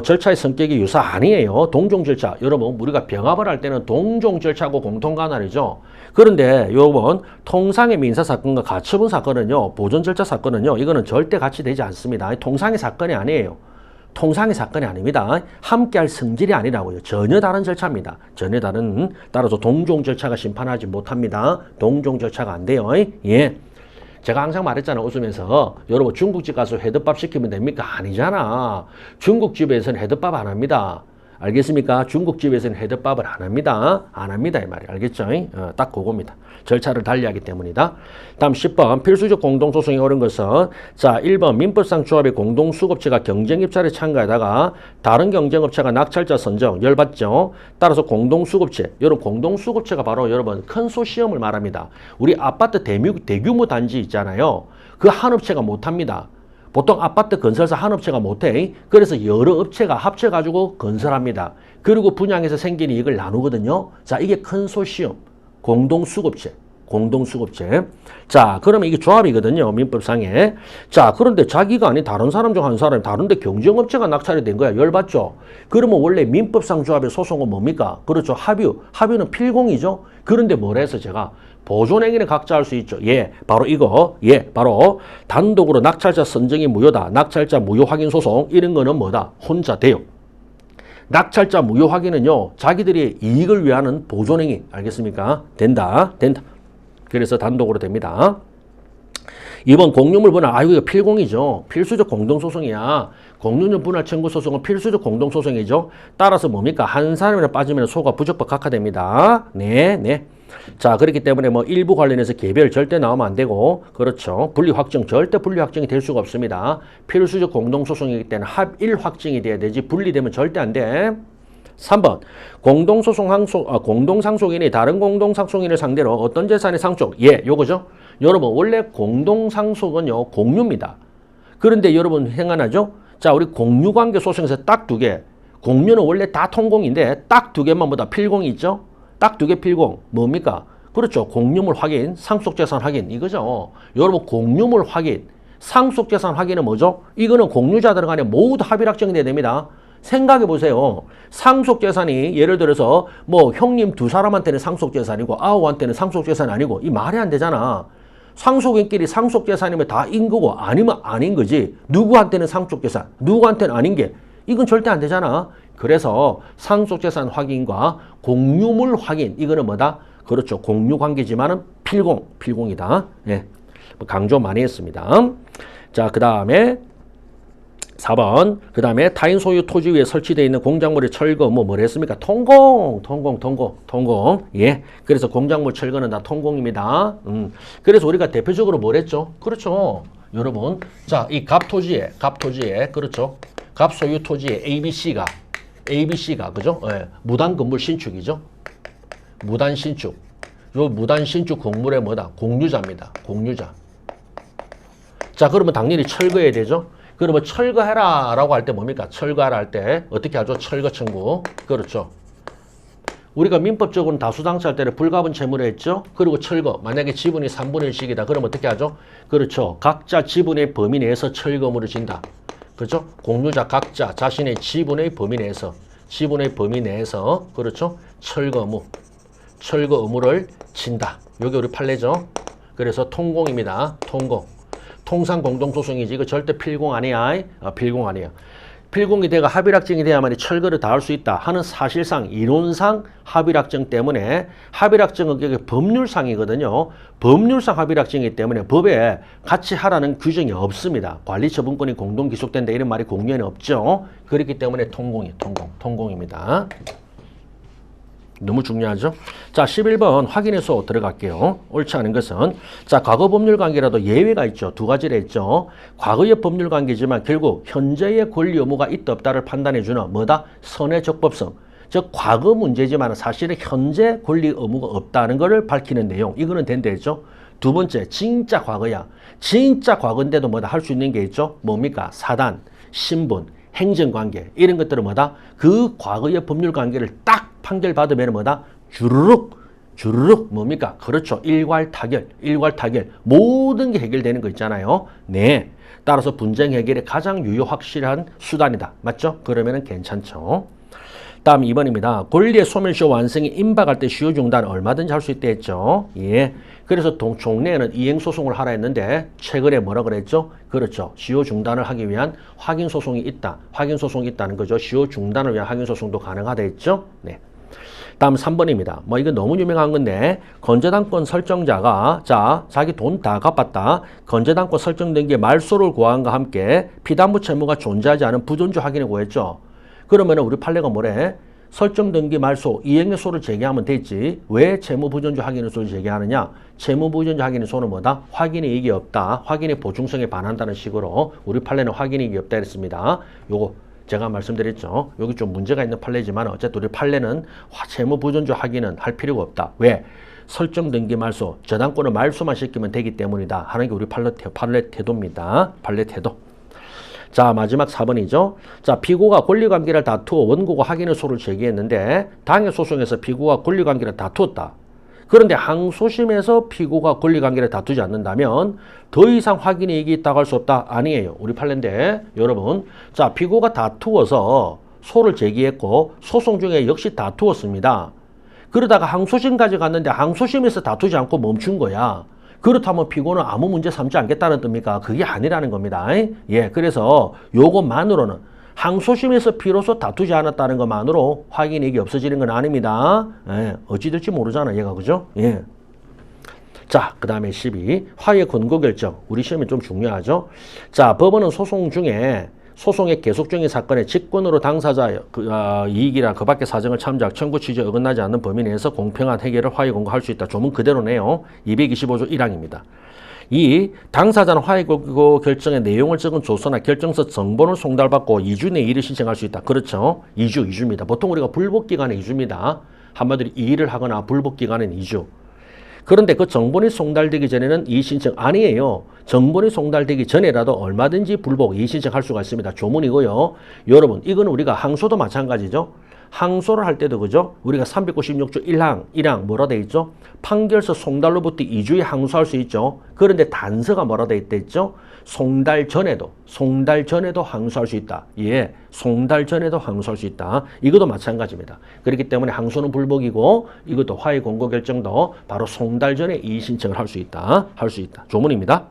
절차의 성격이 유사 아니에요. 동종 절차. 여러분 우리가 병합을 할 때는 동종 절차하고 공통관할이죠. 그런데 여러분 통상의 민사사건과 가처분 사건은요. 보존 절차 사건은요. 이거는 절대 같이 되지 않습니다. 통상의 사건이 아니에요. 통상의 사건이 아닙니다. 함께할 성질이 아니라고요. 전혀 다른 절차입니다. 전혀 다른 따라서 동종 절차가 심판하지 못합니다. 동종 절차가 안 돼요. 예. 제가 항상 말했잖아요. 웃으면서 여러분 중국집 가서 회덮밥 시키면 됩니까? 아니잖아. 중국집에서는 회덮밥 안 합니다. 알겠습니까? 중국집에서는 회덮밥을 안 합니다. 안 합니다. 이 말이 알겠죠? 딱 그겁니다. 절차를 달리하기 때문이다. 다음 10번 필수적 공동소송이 옳은 것은 자 1번 민법상 조합의 공동수급체가 경쟁입찰에 참가하다가 다른 경쟁업체가 낙찰자 선정 열받죠. 따라서 공동수급체 여러분 공동수급체가 바로 여러분 컨소시엄을 말합니다. 우리 아파트 대규모 단지 있잖아요. 그 한 업체가 못합니다. 보통 아파트 건설사 한 업체가 못해. 그래서 여러 업체가 합쳐가지고 건설합니다. 그리고 분양해서 생긴 이익을 나누거든요. 자, 이게 컨소시엄, 공동수급체. 자, 그러면 이게 조합이거든요. 민법상에. 자, 그런데 자기가 아닌 다른 사람 중 한 사람이 다른데 경쟁업체가 낙찰이 된 거야. 열받죠? 그러면 원래 민법상 조합의 소송은 뭡니까? 그렇죠. 합의는 필공이죠. 그런데 뭘 해서 제가 보존행위는 각자 할 수 있죠. 예, 바로 이거. 예, 바로 단독으로 낙찰자 선정이 무효다. 낙찰자 무효 확인 소송 이런 거는 뭐다? 혼자 돼요. 낙찰자 무효 확인은요. 자기들이 이익을 위하는 보존행위. 알겠습니까? 된다. 그래서 단독으로 됩니다. 2번 공유물 분할. 이거 필공이죠. 필수적 공동소송이야. 공유물 분할 청구 소송은 필수적 공동소송이죠. 따라서 뭡니까? 한 사람이나 빠지면 소가 부적법 각하됩니다. 네. 자, 그렇기 때문에 뭐 일부 관련해서 개별 절대 나오면 안 되고 그렇죠. 분리 확정 절대 분리 확정이 될 수가 없습니다. 필수적 공동소송이기 때문에 합일 확정이 돼야 되지 분리되면 절대 안 돼. 3번 공동상속인이 다른 공동상속인을 상대로 어떤 재산의 상속 요거죠. 여러분 원래 공동상속은요 공유입니다. 그런데 여러분 생각나죠? 자, 우리 공유관계 소송에서 딱 두 개. 공유는 원래 다 통공인데 딱 두 개만 보다 필공이 있죠. 딱 두 개 필공 뭡니까? 그렇죠. 공유물 확인, 상속재산 확인 이거죠. 여러분 공유물 확인, 상속재산 확인은 뭐죠? 이거는 공유자들 간에 모두 합의 확정이 돼야 됩니다. 생각해 보세요. 상속재산이 예를 들어서 뭐 형님 두 사람한테는 상속재산이고 아우한테는 상속재산이 아니고 이 말이 안 되잖아. 상속인끼리 상속재산이면 다 인 거고 아니면 아닌 거지. 누구한테는 상속재산, 누구한테는 아닌 게 이건 절대 안 되잖아. 그래서 상속재산 확인과 공유물 확인 이거는 뭐다? 그렇죠. 공유관계지만은 필공이다. 예, 강조 많이 했습니다. 자, 그 다음에 4번. 그 다음에 타인 소유 토지 위에 설치되어 있는 공작물의 철거 뭘 했습니까? 통공. 예. 그래서 공작물 철거는 다 통공입니다. 그래서 우리가 대표적으로 뭘 했죠? 그렇죠. 여러분, 자, 이 갑토지에, 그렇죠? 갑소유 토지에 ABC가, 그죠? 예, 무단 건물 신축이죠? 무단 신축. 요 무단 신축 건물의 뭐다? 공유자입니다. 공유자. 자, 그러면 당연히 철거해야 되죠? 그러면 철거해라 라고 할 때 뭡니까? 철거하라 할 때 어떻게 하죠? 철거 청구. 그렇죠. 우리가 민법적으로는 다수당차할 때는 불가분 채무를 했죠. 그리고 철거. 만약에 지분이 3분의 1씩이다. 그럼 어떻게 하죠? 그렇죠. 각자 지분의 범위 내에서 철거 의무를 진다. 그렇죠? 공유자 각자 자신의 지분의 범위 내에서 그렇죠? 철거 의무를 진다. 요게 우리 판례죠. 그래서 통공입니다. 통공. 통상 공동소송이지. 이거 절대 필공 아니야. 필공 아니야. 필공이 돼가 합의락정이 돼야만이 철거를 다 할 수 있다 하는 사실상 이론상 합의락정 때문에 합의락정은 그게 법률상이거든요. 법률상 합의락정이기 때문에 법에 같이 하라는 규정이 없습니다. 관리처분권이 공동 기속된다 이런 말이 공연에 없죠. 그렇기 때문에 통공입니다. 너무 중요하죠? 자, 11번 확인해서 들어갈게요. 옳지 않은 것은 자, 과거 법률 관계라도 예외가 있죠. 두 가지를 했죠. 과거의 법률 관계지만 결국 현재의 권리 의무가 있다 없다를 판단해주는 뭐다? 선의 적법성. 즉 과거 문제지만 사실은 현재 권리 의무가 없다는 것을 밝히는 내용. 이거는 된대죠. 두 번째, 진짜 과거야. 진짜 과거인데도 뭐다? 할 수 있는 게 있죠. 뭡니까? 사단, 신분, 행정관계 이런 것들은 뭐다? 그 과거의 법률 관계를 딱 판결받으면 뭐다? 주르륵 뭡니까? 그렇죠. 일괄 타결 모든 게 해결되는 거 있잖아요. 네. 따라서 분쟁 해결에 가장 유효 확실한 수단이다. 맞죠? 그러면은 괜찮죠. 다음 2번입니다. 권리의 소멸시효 완성이 임박할 때 시효 중단 얼마든지 할 수 있다 했죠. 예. 그래서 종래에는 이행소송을 하라 했는데 최근에 뭐라 그랬죠? 그렇죠. 시효 중단을 하기 위한 확인소송이 있다. 확인소송이 있다는 거죠. 시효 중단을 위한 확인소송도 가능하다 했죠. 네. 다음 3번입니다. 뭐 이거 너무 유명한 건데 건재당권 설정자가 자 자기 돈 다 갚았다. 건재당권 설정된 게 말소를 고함과 함께 피담보 채무가 존재하지 않은 부존주 확인을 구했죠. 그러면 우리 판례가 뭐래? 설정등기 말소, 이행소를 제기하면 되지. 왜 채무부존주 확인소를 제기하느냐? 채무부존주 확인소는 뭐다? 확인의 이익이 없다. 확인의 보충성에 반한다는 식으로 우리 판례는 확인의 이익이 없다 했습니다. 요거 제가 말씀드렸죠. 여기 좀 문제가 있는 판례지만 어쨌든 우리 판례는 채무부존주 확인은 할 필요가 없다. 왜? 설정등기 말소, 저당권을 말소만 시키면 되기 때문이다. 하는 게 우리 판례 태도입니다. 판례 태도. 자, 마지막 4번이죠. 자, 피고가 권리관계를 다투어 원고가 확인의소를 제기했는데 당해 소송에서 피고가 권리관계를 다투었다. 그런데 항소심에서 피고가 권리관계를 다투지 않는다면 더 이상 확인의 이익이 있다고 할 수 없다. 아니에요. 우리 판례인데 여러분, 자, 피고가 다투어서 소를 제기했고 소송 중에 역시 다투었습니다. 그러다가 항소심까지 갔는데 항소심에서 다투지 않고 멈춘 거야. 그렇다면 피고는 아무 문제 삼지 않겠다는 뜻입니까? 그게 아니라는 겁니다. 예, 그래서 요것만으로는 항소심에서 비로소 다투지 않았다는 것만으로 확인이익이 없어지는 건 아닙니다. 예, 어찌 될지 모르잖아, 얘가. 그죠? 예. 자, 그 다음에 12. 화해 권고 결정. 우리 시험이 좀 중요하죠? 자, 법원은 소송 중에 소송의 계속 중인 사건의 직권으로 당사자 이익이나 그 밖의 사정을 참작, 청구 취지에 어긋나지 않는 범위 내에서 공평한 해결을 화해 권고할 수 있다. 조문 그대로네요. 225조 1항입니다. 이 당사자는 화해 권고 결정의 내용을 적은 조서나 결정서 정본을 송달받고 2주 내에 이의를 신청할 수 있다. 그렇죠. 2주입니다. 보통 우리가 불복기간에 2주입니다. 한마디로 이의를 하거나 불복기간은 2주. 그런데 그 정본이 송달되기 전에는 이의 신청 아니에요. 정본이 송달되기 전에라도 얼마든지 불복 이의 신청할 수가 있습니다. 조문이고요. 여러분, 이건 우리가 항소도 마찬가지죠. 항소를 할 때도 그죠? 우리가 396조 1항 뭐라 돼 있죠? 판결서 송달로부터 2주에 항소할 수 있죠. 그런데 단서가 뭐라 돼 있죠? 송달 전에도 항소할 수 있다. 예, 송달 전에도 항소할 수 있다. 이것도 마찬가지입니다. 그렇기 때문에 항소는 불복이고 이것도 화해 권고 결정도 바로 송달 전에 이의 신청을 할 수 있다. 조문입니다.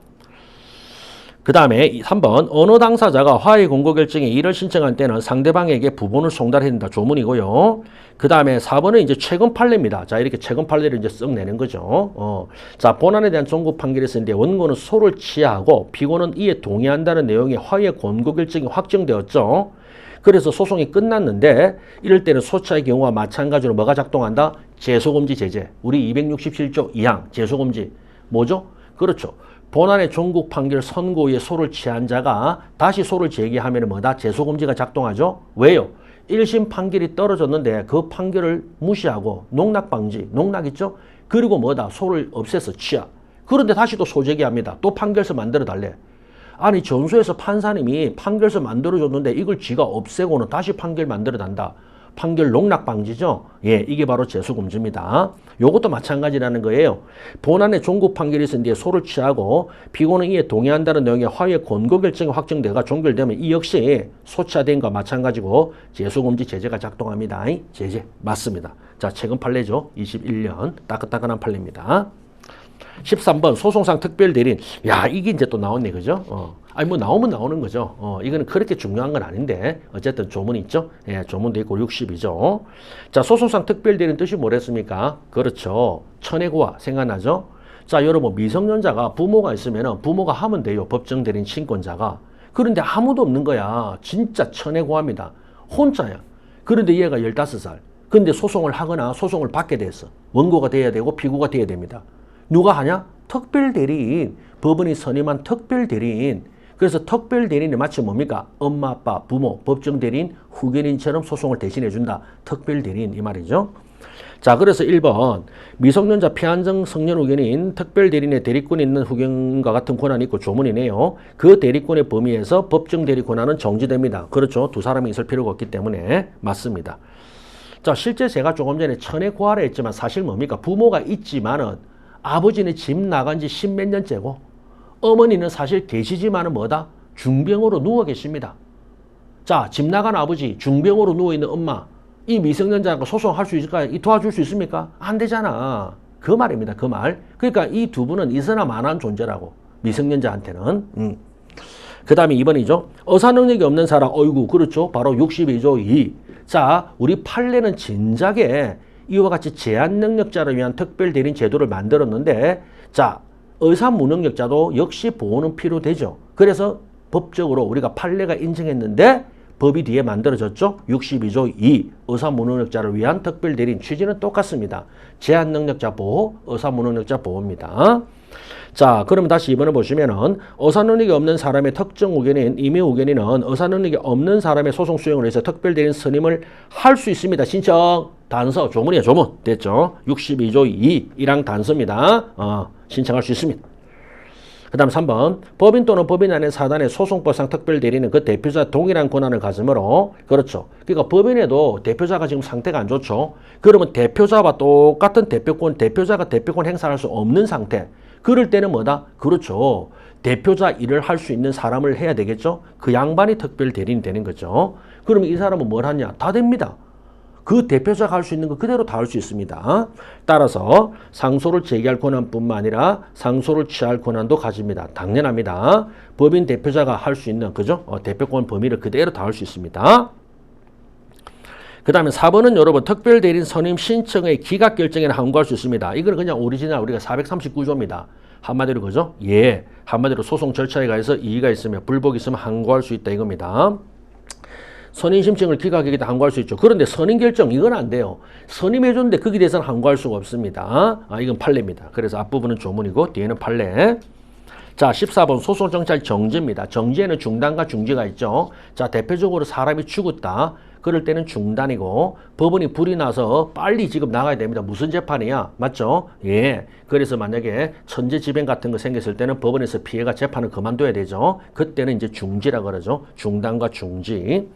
그 다음에 3번 어느 당사자가 화해 권고 결정에 이의를 신청할 때는 상대방에게 부본을 송달해야 된다. 조문이고요. 그 다음에 4번은 이제 최근 판례입니다. 자, 이렇게 최근 판례를 이제 쓱 내는 거죠. 자, 본안에 대한 종국 판결이 있었는데 원고는 소를 취하하고 피고는 이에 동의한다는 내용의 화해 권고 결정이 확정되었죠. 그래서 소송이 끝났는데 이럴 때는 소차의 경우와 마찬가지로 뭐가 작동한다? 제소금지 제재. 우리 267조 2항 제소금지. 뭐죠? 그렇죠. 본안의 종국 판결 선고에 소를 취한 자가 다시 소를 제기하면 뭐다? 제소금지가 작동하죠. 왜요? 1심 판결이 떨어졌는데 그 판결을 무시하고 농락방지, 농락 있죠? 그리고 뭐다? 소를 없애서 취하. 그런데 다시 또 소제기합니다. 또 판결서 만들어 달래. 아니 전소에서 판사님이 판결서 만들어줬는데 이걸 지가 없애고는 다시 판결 만들어 단다. 판결 농락 방지죠. 예, 이게 바로 제소금지입니다. 요것도 마찬가지라는 거예요. 본안의 종국 판결이 있은 뒤에 소를 취하고 피고는 이에 동의한다는 내용의 화해 권고 결정이 확정되가 종결되면 이 역시 소취하된 것과 마찬가지고 제소금지 제재가 작동합니다. 제재 맞습니다. 자, 최근 판례죠. 21년 따끈따끈한 판례입니다. 13번 소송상 특별대리인. 야, 이게 이제 또 나왔네, 그죠? 아니, 뭐 나오면 나오는 거죠. 이거는 그렇게 중요한 건 아닌데 어쨌든 조문이 있죠. 예, 조문도 있고 60이죠. 자, 소송상 특별대리인 뜻이 뭐랬습니까? 그렇죠. 천외고와 생각나죠? 자, 여러분 미성년자가 부모가 있으면 부모가 하면 돼요. 법정대리인 친권자가. 그런데 아무도 없는 거야. 진짜 천외고합니다. 혼자야. 그런데 얘가 15살. 근데 소송을 하거나 소송을 받게 됐어. 원고가 돼야 되고 피고가 돼야 됩니다. 누가 하냐? 특별대리인. 법원이 선임한 특별대리인. 그래서 특별대리인이 마치 뭡니까? 엄마, 아빠, 부모, 법정대리인, 후견인처럼 소송을 대신해준다. 특별대리인 이 말이죠. 자, 그래서 1번 미성년자 피한정 성년 후견인 특별대리인의 대리권이 있는 후견과 같은 권한이 있고 조문이네요. 그 대리권의 범위에서 법정대리 권한은 정지됩니다. 그렇죠. 두 사람이 있을 필요가 없기 때문에 맞습니다. 자, 실제 제가 조금 전에 천외고하라 했지만 사실 뭡니까? 부모가 있지만은 아버지는 집 나간 지 10몇 년째고 어머니는 사실 계시지만은 뭐다? 중병으로 누워 계십니다. 자, 집 나간 아버지, 중병으로 누워있는 엄마, 이 미성년자가 소송할 수 있을까요? 이 도와줄 수 있습니까? 안 되잖아. 그 말입니다. 그 말. 그러니까 이 두 분은 있으나 마나한 존재라고. 미성년자한테는. 그 다음에 2번이죠. 의사능력이 없는 사람. 어이구, 그렇죠. 바로 62조 2. 자, 우리 판례는 진작에 이와 같이 제한능력자를 위한 특별대리인 제도를 만들었는데 자, 의사무능력자도 역시 보호는 필요되죠. 그래서 법적으로 우리가 판례가 인정했는데 법이 뒤에 만들어졌죠. 62조 2 의사무능력자를 위한 특별대리인 취지는 똑같습니다. 제한능력자 보호, 의사무능력자 보호입니다. 자, 그러면 다시 2번을 보시면은 의사능력이 없는 사람의 특정 의견인, 임의 의견인은 의사능력이 없는 사람의 소송 수행을 위해서 특별대리인 선임을 할 수 있습니다. 신청, 단서, 조문이에요. 조문. 됐죠? 62조 2랑 단서입니다. 신청할 수 있습니다. 그 다음 3번 법인 또는 법인 안의 사단의 소송법상 특별대리는 그 대표자 동일한 권한을 가지므로 그렇죠. 그러니까 법인에도 대표자가 지금 상태가 안 좋죠. 그러면 대표자와 똑같은 대표자가 대표권 행사할 수 없는 상태. 그럴 때는 뭐다? 그렇죠. 대표자 일을 할 수 있는 사람을 해야 되겠죠. 그 양반이 특별대리인이 되는 거죠. 그러면 이 사람은 뭘 하냐? 다 됩니다. 그 대표자가 할 수 있는 거 그대로 다 할 수 있습니다. 따라서 상소를 제기할 권한뿐만 아니라 상소를 취할 권한도 가집니다. 당연합니다. 법인 대표자가 할 수 있는 그죠? 대표권 범위를 그대로 다 할 수 있습니다. 그 다음에 4번은 여러분 특별대리인 선임 신청의 기각 결정에는 항고할 수 있습니다. 이거는 그냥 오리지널 우리가 439조입니다. 한마디로 그죠? 예, 한마디로 소송 절차에 가해서 이의가 있으면 불복이 있으면 항고할 수 있다 이겁니다. 선임 신청을 기각하기도 항고할 수 있죠. 그런데 선임 결정 이건 안 돼요. 선임해줬는데 거기에 대해서는 항고할 수가 없습니다. 이건 판례입니다. 그래서 앞부분은 조문이고 뒤에는 판례. 자, 14번 소송 정찰 정지입니다. 정지에는 중단과 중지가 있죠. 자, 대표적으로 사람이 죽었다. 그럴 때는 중단이고 법원이 불이 나서 빨리 지금 나가야 됩니다. 무슨 재판이야? 맞죠? 예. 그래서 만약에 천재지변 같은 거 생겼을 때는 법원에서 피해가 재판을 그만둬야 되죠. 그때는 이제 중지라 그러죠. 중단과 중지.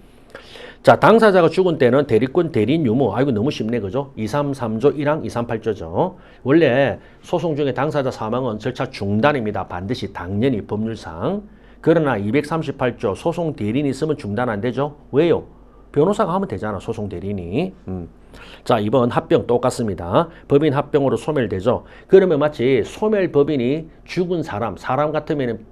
자, 당사자가 죽은 때는 대리권 대리인 유무. 아이고 너무 쉽네 그죠? 233조 1항 238조죠. 원래 소송 중에 당사자 사망은 절차 중단입니다. 반드시 당연히 법률상. 그러나 238조 소송 대리인이 있으면 중단 안 되죠. 왜요? 변호사가 하면 되잖아. 소송 대리인이. 자, 이번 합병 똑같습니다. 법인 합병으로 소멸되죠. 그러면 마치 소멸법인이 죽은 사람 같으면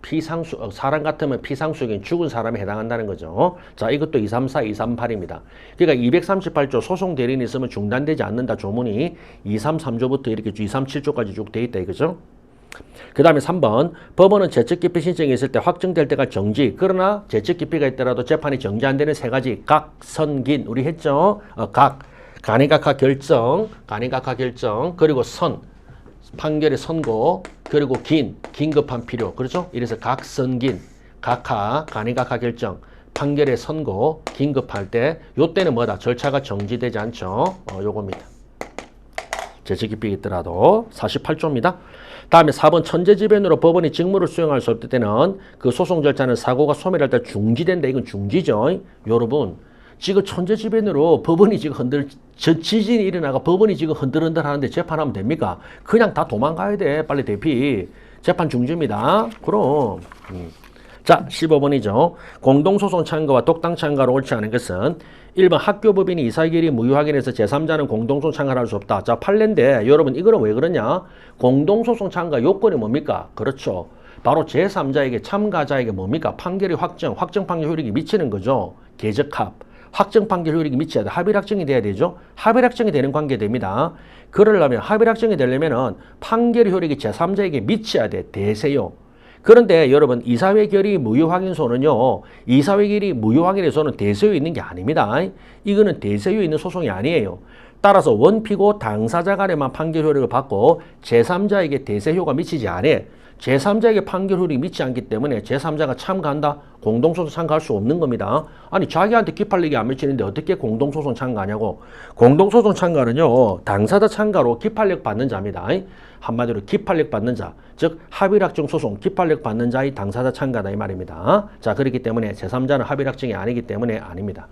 피상수익인 죽은 사람에 해당한다는 거죠. 자, 이것도 234, 238입니다. 그러니까 238조 소송 대리인이 있으면 중단되지 않는다 조문이 233조부터 이렇게 237조까지 쭉 돼 있다 이거죠. 그 다음에 3번 법원은 재척기피 신청이 있을 때 확정될 때가 정지. 그러나 재척기피가 있더라도 재판이 정지 안 되는 세 가지 각, 선, 긴 우리 했죠. 간이각하 결정 그리고 선 판결의 선고 그 그리고 긴급한 필요. 그렇죠? 이래서 각선긴, 각하, 간이각하 결정, 판결의 선고, 긴급할 때, 요때는 뭐다? 절차가 정지되지 않죠. 요겁니다. 재직입이 있더라도 48조입니다. 다음에 4번 천재지변으로 법원이 직무를 수행할 수 없을 때는 그 소송 절차는 사고가 소멸할 때 중지된다. 이건 중지죠. 여러분 지금 천재지변으로 법원이 지금 지진이 일어나고 법원이 지금 흔들흔들 하는데 재판하면 됩니까? 그냥 다 도망가야 돼. 빨리 대피. 재판 중지입니다. 그럼. 자, 15번이죠. 공동소송 참가와 독당 참가로 옳지 않은 것은 1번 학교법인이 이사결의 무효 확인해서 제3자는 공동소송 참가를 할 수 없다. 자, 판례인데 여러분 이거는 왜 그러냐? 공동소송 참가 요건이 뭡니까? 그렇죠. 바로 제3자에게 참가자에게 뭡니까? 판결의 확정 판결 효력이 미치는 거죠. 계적합. 확정 판결 효력이 미쳐야 돼. 합의 확정이 돼야 되죠. 합의 확정이 되는 관계 됩니다. 그러려면 합의 확정이 되려면은 판결 효력이 제3자에게 미쳐야 돼. 대세요. 그런데 여러분 이사회 결의 무효 확인소는요. 이사회 결의 무효 확인에서는 대세효 있는 게 아닙니다. 이거는 대세효 있는 소송이 아니에요. 따라서 원피고 당사자 간에만 판결 효력을 받고 제3자에게 대세효가 미치지 않아. 제3자에게 판결 효력이 미치지 않기 때문에 제3자가 참가한다? 공동소송 참가할 수 없는 겁니다. 아니 자기한테 기판력이 안 미치는데 어떻게 공동소송 참가하냐고. 공동소송 참가는요. 당사자 참가로 기판력 받는 자입니다. 한마디로 기판력 받는 자, 즉 합의락정 소송 기판력 받는 자의 당사자 참가다 이 말입니다. 자 그렇기 때문에 제3자는 합의락정이 아니기 때문에 아닙니다.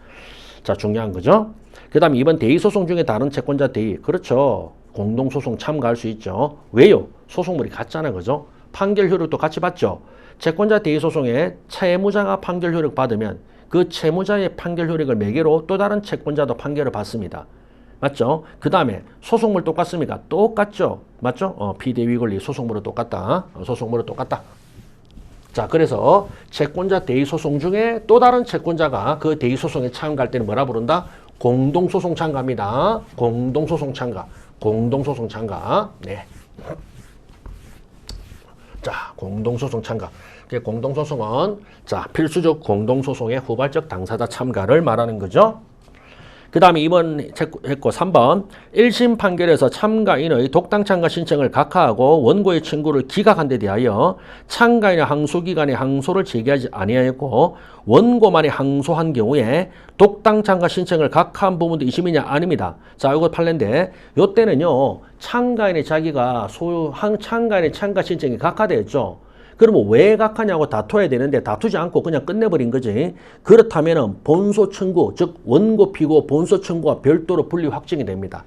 자 중요한 거죠. 그 다음에 이번 대의소송 중에 다른 채권자 대의. 그렇죠. 공동소송 참가할 수 있죠. 왜요? 소송물이 같잖아. 그죠? 판결 효력도 같이 받죠. 채권자 대의소송에 채무자가 판결 효력 받으면 그 채무자의 판결 효력을 매개로 또 다른 채권자도 판결을 받습니다. 맞죠? 그 다음에 소송물 똑같습니까? 똑같죠? 맞죠? 피대위 권리 소송물은 똑같다. 소송물은 똑같다. 자, 그래서 채권자 대의소송 중에 또 다른 채권자가 그 대의소송에 참가할 때는 뭐라 부른다? 공동소송 참가입니다. 공동소송 참가. 공동소송 참가. 네. 자, 공동소송 참가. 공동소송은 자 필수적 공동소송의 후발적 당사자 참가를 말하는 거죠. 그 다음에 2번 했고 3번 1심 판결에서 참가인의 독당 참가 신청을 각하하고 원고의 청구를 기각한 데 대하여 참가인의 항소기관에 항소를 제기하지 아니하였고 원고만이 항소한 경우에 독당 참가 신청을 각하한 부분도 2심이냐 아닙니다. 자 이거 판례인데 이때는요 참가인의 자기가 소유한 참가인의 참가 신청이 각하되었죠. 그러면 왜 각하냐고 다퉈야 되는데 다투지 않고 그냥 끝내버린 거지. 그렇다면 본소 청구, 즉 원고 피고 본소 청구가 별도로 분리 확정이 됩니다.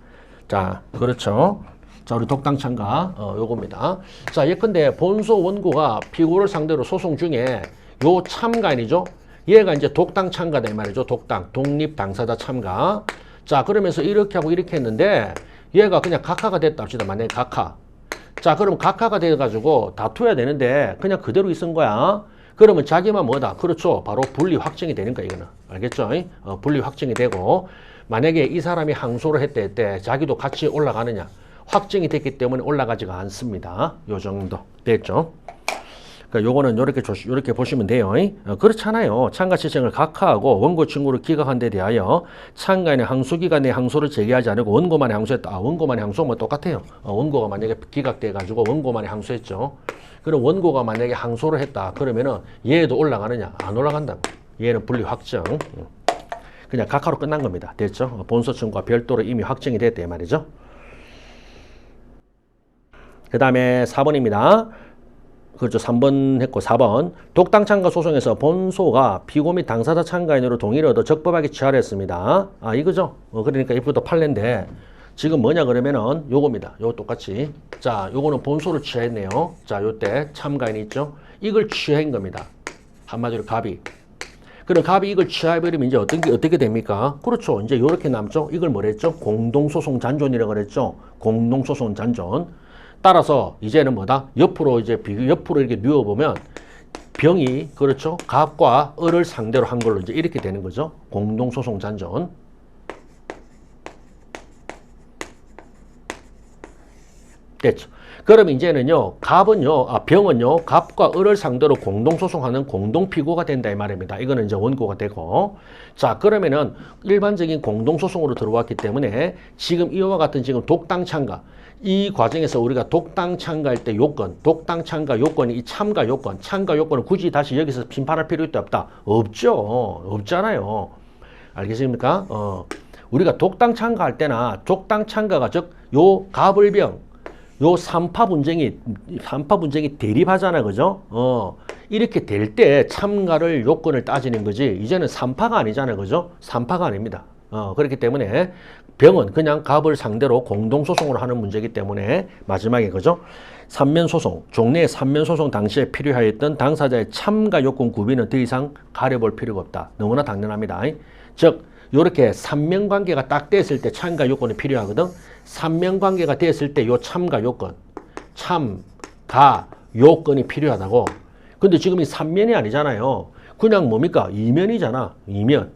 자, 그렇죠. 자, 우리 독당 참가 요겁니다. 자, 예컨대 본소 원고가 피고를 상대로 소송 중에 요 참가인이죠. 얘가 이제 독당 참가다 이 말이죠. 독당, 독립 당사자 참가. 자, 그러면서 이렇게 하고 이렇게 했는데 얘가 그냥 각하가 됐다 합시다. 만약에 각하. 자, 그럼 각하가 돼가지고 다투어야 되는데 그냥 그대로 있은 거야. 그러면 자기만 뭐다? 그렇죠. 바로 분리 확정이 되는 거야, 이거는. 알겠죠? 분리 확정이 되고 만약에 이 사람이 항소를 했대 자기도 같이 올라가느냐? 확정이 됐기 때문에 올라가지가 않습니다. 요 정도 됐죠? 그러니까 요거는 요렇게 보시면 돼요. 그렇잖아요. 참가 신청을 각하하고 원고 청구를 기각한 데 대하여 참가인의 항소기관에 항소를 제기하지 않고 원고만이 항소했다. 원고만이 항소하면 똑같아요. 원고가 만약에 기각돼 가지고 원고만이 항소했죠. 그럼 원고가 만약에 항소를 했다. 그러면은 얘도 올라가느냐? 안 올라간다고. 얘는 분리 확정. 그냥 각하로 끝난 겁니다. 됐죠? 본소 청구가 별도로 이미 확정이 됐대 말이죠. 그 다음에 4번입니다. 그렇죠. 3번 했고 4번 독당 참가 소송에서 본소가 피고 및 당사자 참가인으로 동의를 얻어 적법하게 취하를 했습니다. 아 이거죠. 그러니까 이것도 판례인데 지금 뭐냐 그러면은 요겁니다. 요거 똑같이 자 요거는 본소를 취하했네요. 자 요때 참가인이 있죠. 이걸 취한 겁니다. 한마디로 갑이. 그럼 갑이 이걸 취해버리면 이제 어떻게 됩니까? 그렇죠. 이제 요렇게 남죠. 이걸 뭐랬죠? 공동소송 잔존이라고 그랬죠. 공동소송 잔존. 따라서 이제는 뭐다? 옆으로 이렇게 누워보면 병이 그렇죠? 갑과 을을 상대로 한 걸로 이제 이렇게 되는 거죠. 공동소송 잔존. 됐죠. 그럼 이제는요, 병은요, 갑과 을을 상대로 공동소송하는 공동피고가 된다 이 말입니다. 이거는 이제 원고가 되고. 자, 그러면은 일반적인 공동소송으로 들어왔기 때문에 지금 이와 같은 지금 독당 참가. 이 과정에서 우리가 독당 참가할 때 요건, 독당 참가 요건이 이 참가 요건을 굳이 다시 여기서 심판할 필요도 없다. 없죠. 없잖아요. 알겠습니까? 우리가 독당 참가할 때나 독당 참가가 즉 요 갑을병 요 삼파 분쟁이 대립하잖아. 그죠? 이렇게 될 때 참가를 요건을 따지는 거지. 이제는 삼파가 아니잖아요. 그죠? 삼파가 아닙니다. 그렇기 때문에 병은 그냥 갑을 상대로 공동소송을 하는 문제이기 때문에 마지막에 그죠? 삼면소송, 종래의 삼면소송 당시에 필요하였던 당사자의 참가 요건 구비는 더 이상 가려볼 필요가 없다. 너무나 당연합니다. 즉 이렇게 삼면관계가 딱 됐을 때 참가 요건이 필요하거든. 삼면관계가 됐을 때 요 참가 요건, 참가 요건이 필요하다고. 근데 지금 이 삼면이 아니잖아요. 그냥 뭡니까? 이면이잖아. 이면.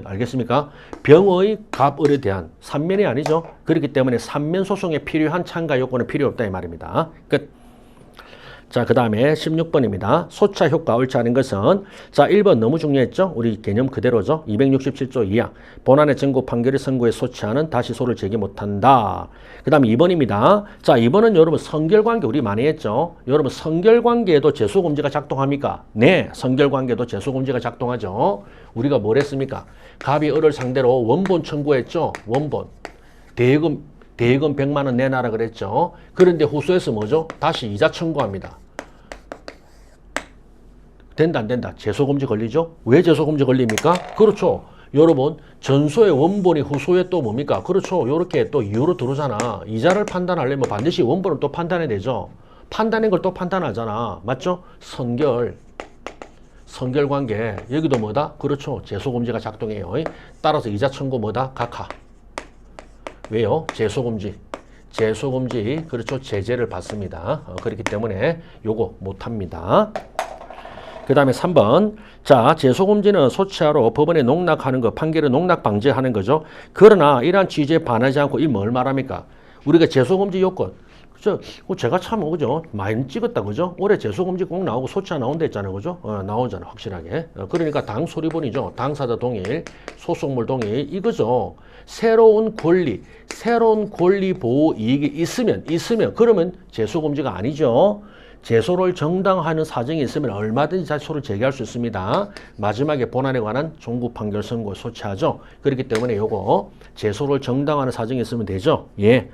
알겠습니까? 병의 갑을에 대한 삼면이 아니죠. 그렇기 때문에 삼면 소송에 필요한 참가 요건은 필요 없다 이 말입니다. 끝. 자, 그 다음에 16번입니다. 소차 효과 옳지 않은 것은 자 1번 너무 중요했죠. 우리 개념 그대로죠. 267조 2항 본안의 정고 판결의 선고에 소차는 다시 소를 제기 못한다. 그 다음에 2번입니다. 자 2번은 여러분 선결관계 우리 많이 했죠. 여러분 선결관계에도 제소금지가 작동합니까? 네. 선결관계도 제소금지가 작동하죠. 우리가 뭘 했습니까? 갑이 을을 상대로 원본 청구했죠. 원본. 대금 100만 원 내놔라 그랬죠. 그런데 후소에서 뭐죠? 다시 이자 청구합니다. 된다 안 된다? 제소금지 걸리죠? 왜 제소금지 걸립니까? 그렇죠. 여러분 전소의 원본이 후소에 또 뭡니까? 그렇죠. 이렇게 또 이유로 들어오잖아. 이자를 판단하려면 반드시 원본을 또 판단해야 되죠. 판단한 걸 또 판단하잖아. 맞죠? 선결관계 여기도 뭐다? 그렇죠. 제소금지가 작동해요. 따라서 이자 청구 뭐다? 각하. 왜요? 제소금지, 그렇죠. 제재를 받습니다. 그렇기 때문에 요거 못합니다. 그 다음에 3번. 자, 제소금지는 소치하로 법원에 농락하는 거, 판결을 농락 방지하는 거죠. 그러나 이러한 취지에 반하지 않고 이 뭘 말합니까? 우리가 제소금지 요건. 그죠? 제가 참, 그죠? 많이 찍었다, 그죠? 올해 제소금지 꼭 나오고 소치하 나온다 했잖아요, 그죠? 나오잖아, 확실하게. 그러니까 당 소리본이죠. 당사자 동일, 소속물 동일, 이거죠. 새로운 권리 보호 이익이 있으면, 그러면 제소금지가 아니죠. 제소를 정당화하는 사정이 있으면 얼마든지 자소를 제기할 수 있습니다. 마지막에 본안에 관한 종구 판결 선고 소치하죠. 그렇기 때문에 요거 제소를 정당화하는 사정이 있으면 되죠. 예.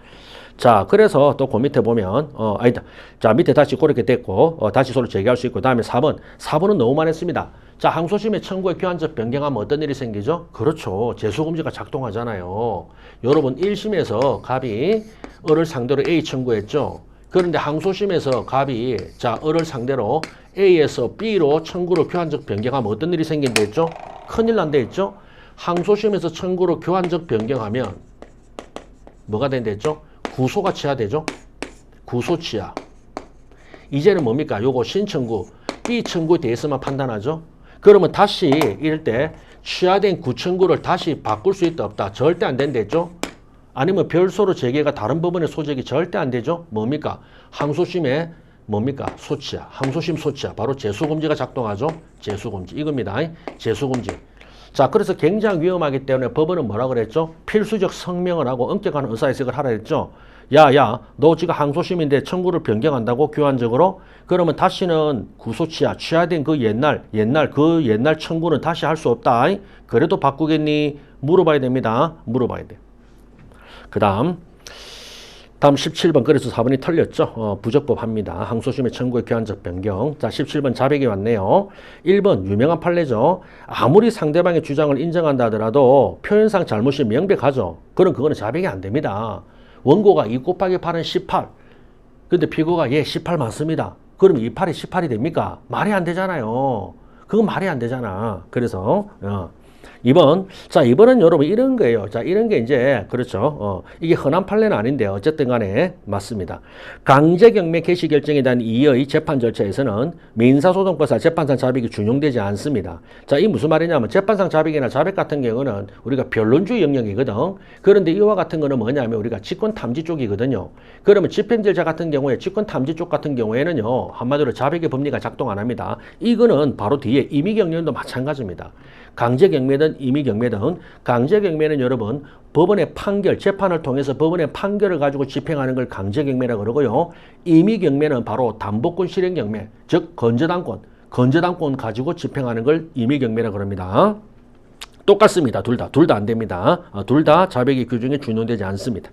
자, 그래서 또 그 밑에 보면, 아니다. 자, 밑에 다시 그렇게 됐고, 다시 소를 제기할 수 있고, 다음에 4번. 4번은 너무 많이 했습니다. 자, 항소심의 청구의 교환적 변경하면 어떤 일이 생기죠? 그렇죠. 제소금지가 작동하잖아요. 여러분, 1심에서 갑이 을을 상대로 A 청구했죠. 그런데 항소심에서 갑이 자, 을을 상대로 A에서 B로 청구로 교환적 변경하면 어떤 일이 생긴다 했죠? 큰일 난다 했죠? 항소심에서 청구로 교환적 변경하면 뭐가 된다 했죠? 구소가 취하되죠? 구소 취하. 이제는 뭡니까? 요거 신청구, B 청구에 대해서만 판단하죠? 그러면 다시 이럴 때 취하된 구청구를 다시 바꿀 수 있다 없다? 절대 안 된다 했죠? 아니면 별소로 재개가 다른 법원의 소재기 절대 안 되죠? 뭡니까? 항소심에 뭡니까? 소치야. 항소심 소치야. 바로 제소금지가 작동하죠? 제소금지. 이겁니다. 제소금지. 자, 그래서 굉장히 위험하기 때문에 법원은 뭐라 그랬죠? 필수적 성명을 하고 엄격한 의사해석을 하라 했죠? 야, 너 지금 항소심인데 청구를 변경한다고 교환적으로? 그러면 다시는 구소치야. 취하된 그 옛날 청구는 다시 할 수 없다. 그래도 바꾸겠니? 물어봐야 됩니다. 물어봐야 돼. 다음 17번. 그래서 4번이 털렸죠. 부적법 합니다. 항소심의 청구의 교환적 변경. 자, 17번 자백이 왔네요. 1번 유명한 판례죠. 아무리 상대방의 주장을 인정한다 하더라도 표현상 잘못이 명백하죠. 그거는 자백이 안 됩니다. 원고가 2 곱하기 8은 18. 근데 피고가 18 맞습니다. 그럼 2, 8이 18이 됩니까? 말이 안 되잖아요. 그건 말이 안 되잖아. 그래서 2번. 자, 2번은 여러분 이런 거예요. 자, 이런 게 이제, 그렇죠. 이게 흔한 판례는 아닌데, 어쨌든 간에 맞습니다. 강제경매 개시 결정에 대한 이의 재판 절차에서는 민사소송법상 재판상 자백이 준용되지 않습니다. 자, 이 무슨 말이냐면, 재판상 자백이나 자백 같은 경우는 우리가 변론주의 영역이거든. 그런데 이와 같은 거는 뭐냐면, 우리가 직권탐지 쪽이거든요. 그러면 집행질자 같은 경우에, 직권탐지 쪽 같은 경우에는요, 한마디로 자백의 법리가 작동 안 합니다. 이거는 바로 뒤에 임의경련도 마찬가지입니다. 강제경매에 강제경매든 임의경매든 강제경매는 여러분 법원의 판결, 재판을 통해서 법원의 판결을 가지고 집행하는 걸 강제경매라고 그러고요. 임의경매는 바로 담보권 실행경매, 즉 건저당권 가지고 집행하는 걸 임의경매라고 그럽니다. 똑같습니다. 둘 다 안 됩니다. 둘 다 자백의 규정에 준용되지 않습니다.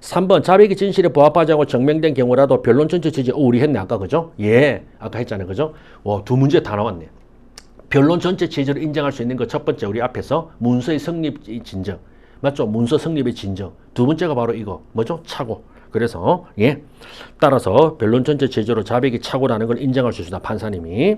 3번 자백이 진실에 부합하지 않고 증명된 경우라도 변론 전체 취지 우리 했네 아까 그죠? 예 아까 했잖아요 그죠? 두 문제 다 나왔네. 변론 전체 취지를 인정할 수 있는 거 첫 번째 우리 앞에서 문서의 성립 진정 맞죠? 문서 성립의 진정. 두 번째가 바로 이거 뭐죠? 착오. 그래서 예 따라서 변론 전체 취지로 자백이 착오라는 걸 인정할 수 있습니다. 판사님이.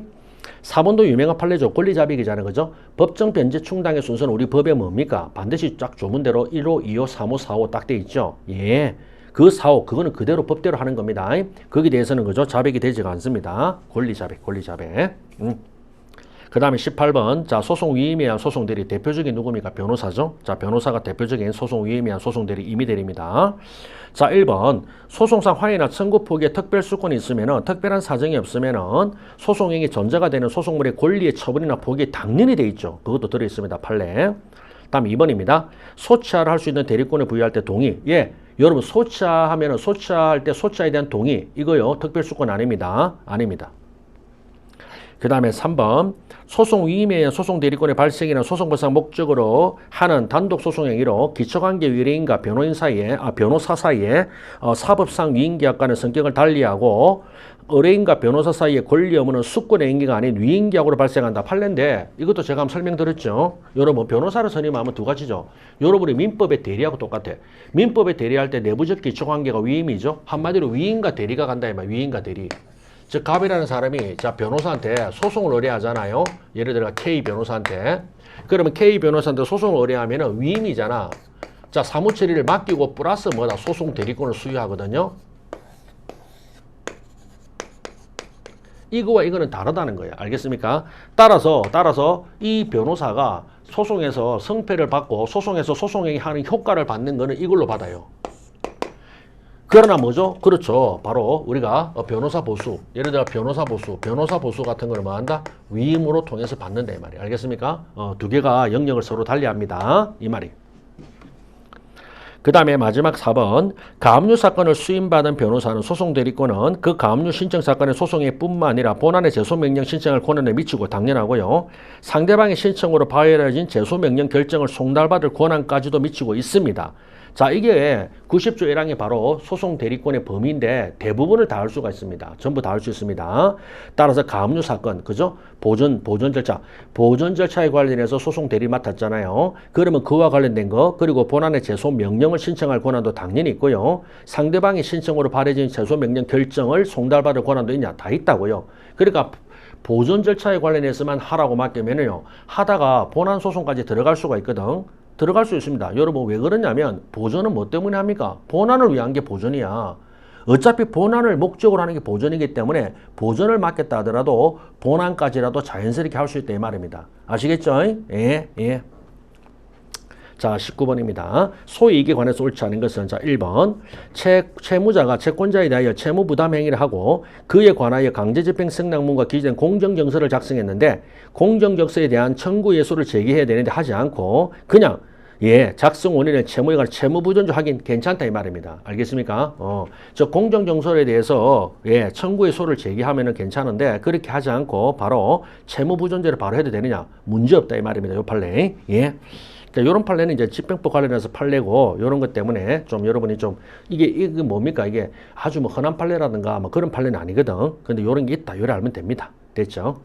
4번도 유명한 판례죠. 권리자백이잖아요. 그죠? 법정 변제 충당의 순서는 우리 법에 뭡니까? 반드시 쫙 조문대로 1호, 2호, 3호, 4호 딱 돼 있죠. 예. 그 4호, 그거는 그대로 법대로 하는 겁니다. 거기에 대해서는 그죠? 자백이 되지가 않습니다. 권리자백. 그 다음에 18번. 자, 소송 위임에 의한 소송 대리. 대표적인 누굽니까? 변호사죠. 자, 변호사가 대표적인 소송 위임에 의한 소송 대리 임의 대리입니다. 자, 1번. 소송상 환의나 청구 포기에 특별 수권이 있으면은 특별한 사정이 없으면은 소송행위 전제가 되는 소송물의 권리의 처분이나 포기에 당연히 돼 있죠. 그것도 들어 있습니다. 판례. 다음 2번입니다. 소치하를 할 수 있는 대리권을 부여할 때 동의. 예. 여러분 소치하면은 소치할 때 소치하에 대한 동의. 이거요. 특별 수권 아닙니다. 그 다음에 3번. 소송 위임에 의한 소송 대리권의 발생이나 소송 발생 목적으로 하는 단독 소송 행위로 기초관계 의뢰인과 변호사 사이에 사법상 위임계약과는 성격을 달리하고 의뢰인과 변호사 사이의 권리 의무는 수권의 행위가 아닌 위임계약으로 발생한다. 판례인데 이것도 제가 한번 설명드렸죠. 여러분 변호사를 선임하면 두 가지죠. 여러분이 민법의 대리하고 똑같아. 민법의 대리할 때 내부적 기초관계가 위임이죠. 한마디로 위임과 대리가 간다 이 말. 위임과 대리. 즉 갑이라는 사람이 자 변호사한테 소송을 의뢰하잖아요. 예를 들어 K 변호사한테. 그러면 K 변호사한테 소송을 의뢰하면 위임이잖아. 자 사무처리를 맡기고 플러스 뭐다 소송 대리권을 수여하거든요. 이거와 이거는 다르다는 거예요. 알겠습니까? 따라서 이 변호사가 소송에서 성패를 받고 소송에서 소송행위 하는 효과를 받는 거는 이걸로 받아요. 그러나 뭐죠? 그렇죠. 바로 우리가 변호사 보수, 예를 들어 변호사 보수 같은 거를 뭐 한다? 위임으로 통해서 받는다 이 말이에요. 알겠습니까? 두 개가 영역을 서로 달리합니다. 이 말이. 그 다음에 마지막 4번. 가압류 사건을 수임받은 변호사는 소송 대리권은 그 가압류 신청 사건의 소송에 뿐만 아니라 본안의 제소명령 신청할 권한에 미치고 당연하고요. 상대방의 신청으로 파열해진 제소명령 결정을 송달받을 권한까지도 미치고 있습니다. 자, 이게 90조 1항이 바로 소송 대리권의 범위인데 대부분을 다 할 수가 있습니다. 전부 다 할 수 있습니다. 따라서 가압류 사건, 그죠? 보전 절차에 관련해서 소송 대리 맡았잖아요. 그러면 그와 관련된 거, 그리고 본안의 제소 명령을 신청할 권한도 당연히 있고요. 상대방의 신청으로 발해진 제소 명령 결정을 송달받을 권한도 있냐? 다 있다고요. 그러니까 보전 절차에 관련해서만 하라고 맡기면요. 하다가 본안 소송까지 들어갈 수가 있거든. 들어갈 수 있습니다. 여러분 왜 그러냐면 보전은 뭐 때문에 합니까? 본안을 위한 게 보전이야. 어차피 본안을 목적으로 하는 게 보전이기 때문에 보전을 맡겠다 하더라도 본안까지라도 자연스럽게 할 수 있다 이 말입니다. 아시겠죠? 예. 자, 19번입니다. 소이익에 관해서 옳지 않은 것은 자, 1번. 채무자가 채권자에 대하여 채무 부담 행위를 하고 그에 관하여 강제집행 승낙문과 기재된 공정정서를 작성했는데 공정정서에 대한 청구 예소를 제기해야 되는데 하지 않고 그냥 작성 원인을 채무에 관한 채무부존조 하긴 괜찮다 이 말입니다. 알겠습니까? 저 공정정서에 대해서 청구 예소를 제기하면은 괜찮은데 그렇게 하지 않고 바로 채무부존조를 바로 해도 되느냐? 문제 없다 이 말입니다. 요 판례. 자, 요런 판례는 이제 집행법 관련해서 판례고, 요런 것 때문에 좀 여러분이 좀, 이게 뭡니까? 이게 아주 뭐 흔한 판례라든가 뭐 그런 판례는 아니거든. 근데 요런 게 있다. 요래 알면 됩니다. 됐죠?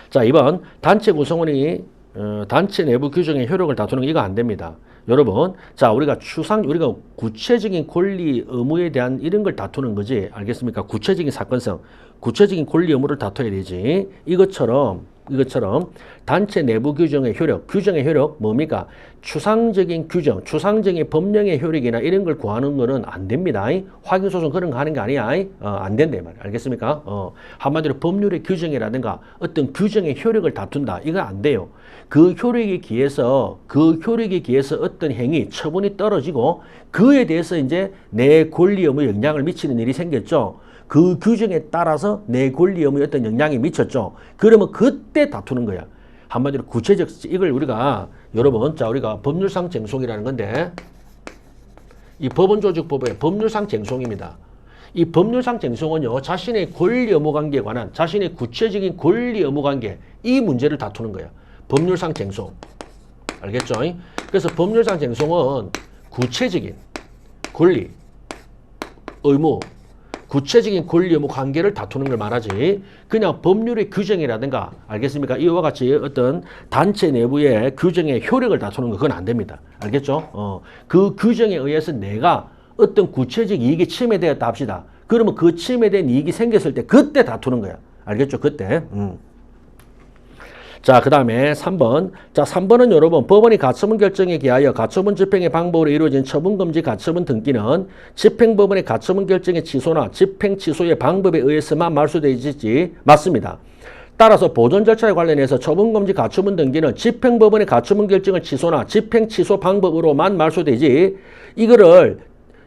자, 2번. 단체 구성원이, 단체 내부 규정의 효력을 다투는 거 이거 안 됩니다. 여러분, 자, 우리가 우리가 구체적인 권리 의무에 대한 이런 걸 다투는 거지. 알겠습니까? 구체적인 사건성, 구체적인 권리 의무를 다투어야 되지. 이것처럼 단체 내부 규정의 효력, 규정의 효력 뭡니까? 추상적인 규정, 추상적인 법령의 효력이나 이런 걸 구하는 거는 안 됩니다. 확인소송 그런 거 하는 게 아니야. 안 된다 이 말이야. 알겠습니까? 한마디로 법률의 규정이라든가 어떤 규정의 효력을 다툰다. 이거 안 돼요. 그 효력에 기해서 어떤 행위, 처분이 떨어지고 그에 대해서 이제 내 권리 의무에 영향을 미치는 일이 생겼죠. 그 규정에 따라서 내 권리 의무에 어떤 영향이 미쳤죠. 그러면 그때 다투는 거야. 한마디로 구체적, 이걸 우리가, 여러분, 자, 우리가 법률상 쟁송이라는 건데, 이 법원조직법의 법률상 쟁송입니다. 이 법률상 쟁송은요, 자신의 권리 의무 관계에 관한 자신의 구체적인 권리 의무 관계, 이 문제를 다투는 거예요. 법률상 쟁송. 알겠죠? 그래서 법률상 쟁송은 구체적인 권리, 의무, 구체적인 권리 의무 관계를 다투는 걸 말하지, 그냥 법률의 규정이라든가, 알겠습니까? 이와 같이 어떤 단체 내부의 규정의 효력을 다투는 거, 그건 안 됩니다. 알겠죠? 그 규정에 의해서 내가 어떤 구체적 이익이 침해되었다 합시다. 그러면 그 침해된 이익이 생겼을 때 그때 다투는 거야. 알겠죠? 그때. 자, 그 다음에 3번. 자, 3번은 여러분, 법원이 가처분 결정에 기하여 가처분 집행의 방법으로 이루어진 처분금지 가처분 등기는 집행법원의 가처분 결정의 취소나 집행 취소의 방법에 의해서만 말소되지 맞습니다. 따라서 보존 절차에 관련해서 처분금지 가처분 등기는 집행법원의 가처분 결정을 취소나 집행 취소 방법으로만 말소되지, 이거를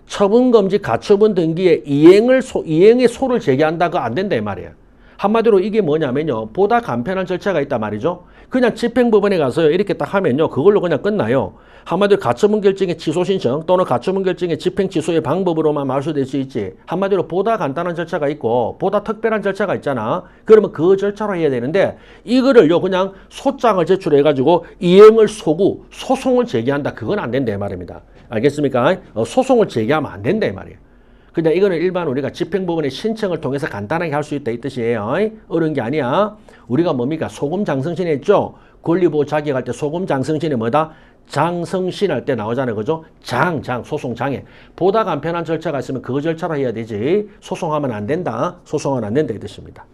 처분금지 가처분 등기의 이행의 소를 제기한다가 안 된다 이 말이에요. 한마디로 이게 뭐냐면요, 보다 간편한 절차가 있단 말이죠. 그냥 집행법원에 가서 이렇게 딱 하면요, 그걸로 그냥 끝나요. 한마디로 가처분 결정의 취소 신청 또는 가처분 결정의 집행 취소의 방법으로만 말소될 수 있지. 한마디로 보다 간단한 절차가 있고 보다 특별한 절차가 있잖아. 그러면 그 절차로 해야 되는데, 이거를요 그냥 소장을 제출해가지고 이행을 소구, 소송을 제기한다, 그건 안 된다 이 말입니다. 알겠습니까? 소송을 제기하면 안 된다 이 말이에요. 그냥 이거는 일반 우리가 집행법원의 신청을 통해서 간단하게 할 수 있다 이 뜻이에요. 어려운 게 아니야. 우리가 뭡니까? 소금 장성신 했죠? 권리보호 자격할 때 소금 장성신이 뭐다? 장성신 할 때 나오잖아요. 그죠? 소송 장애. 보다 간편한 절차가 있으면 그 절차로 해야 되지. 소송하면 안 된다. 소송은 안 된다 이 뜻입니다.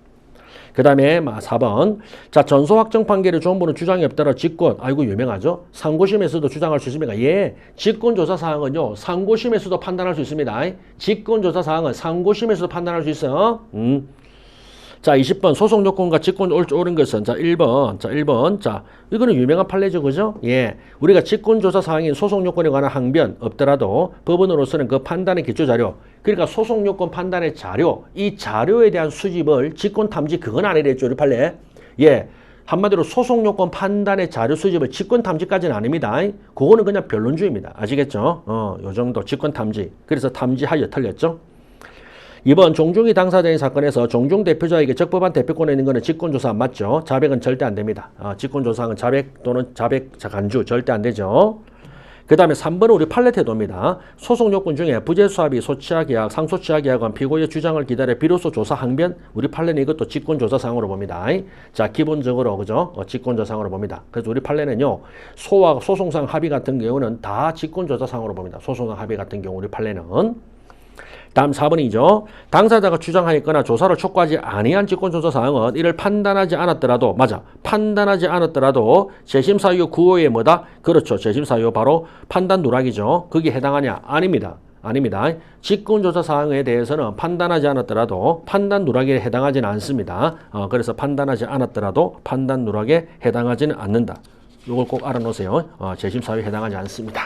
그 다음에 4번. 자, 전소 확정 판결의 조원부는 주장이 없더라 직권. 아이고 유명하죠. 상고심에서도 주장할 수 있습니까? 예. 직권조사 사항은요, 상고심에서도 판단할 수 있습니다. 직권조사 사항은 상고심에서도 판단할 수 있어. 자, 20번 소송 요건과 직권 옳은 것은, 자, 1번. 자, 1번. 자, 이거는 유명한 판례죠. 그죠? 예. 우리가 직권조사 사항인 소송 요건에 관한 항변 없더라도 법원으로서는 그 판단의 기초 자료, 그러니까 소송 요건 판단의 자료, 이 자료에 대한 수집을 직권 탐지, 그건 아니랬죠. 우리 판례. 예. 한마디로 소송 요건 판단의 자료 수집을 직권 탐지까지는 아닙니다. 그거는 그냥 변론주의입니다. 아시겠죠? 요 정도 직권 탐지. 그래서 탐지하여 틀렸죠? 2번 종중이 당사자인 사건에서 종중 대표자에게 적법한 대표권이 있는 것은 직권조사 안 맞죠. 자백은 절대 안 됩니다. 직권조사는 자백 또는 자백 간주 절대 안 되죠. 그 다음에 3번은 우리 판례 태도입니다. 소송 요건 중에 부재수합의 소취하 계약, 상소취하 계약은 피고의 주장을 기다려 비로소 조사 항변, 우리 판례는 이것도 직권조사상으로 봅니다. 자, 기본적으로 그죠? 직권조사상으로 봅니다. 그래서 우리 판례는요, 소와 소송상 합의 같은 경우는 다 직권조사상으로 봅니다. 소송상 합의 같은 경우 우리 판례는. 다음 4번이죠. 당사자가 주장하였거나 조사를 촉구하지 아니한 직권조사 사항은 이를 판단하지 않았더라도, 맞아, 판단하지 않았더라도 재심사유 구호에 뭐다? 그렇죠. 재심사유 바로 판단 누락이죠. 거기에 해당하냐? 아닙니다. 아닙니다. 직권조사 사항에 대해서는 판단하지 않았더라도 판단 누락에 해당하지는 않습니다. 그래서 판단하지 않았더라도 판단 누락에 해당하지는 않는다. 이걸 꼭 알아놓으세요. 재심사유에 해당하지 않습니다.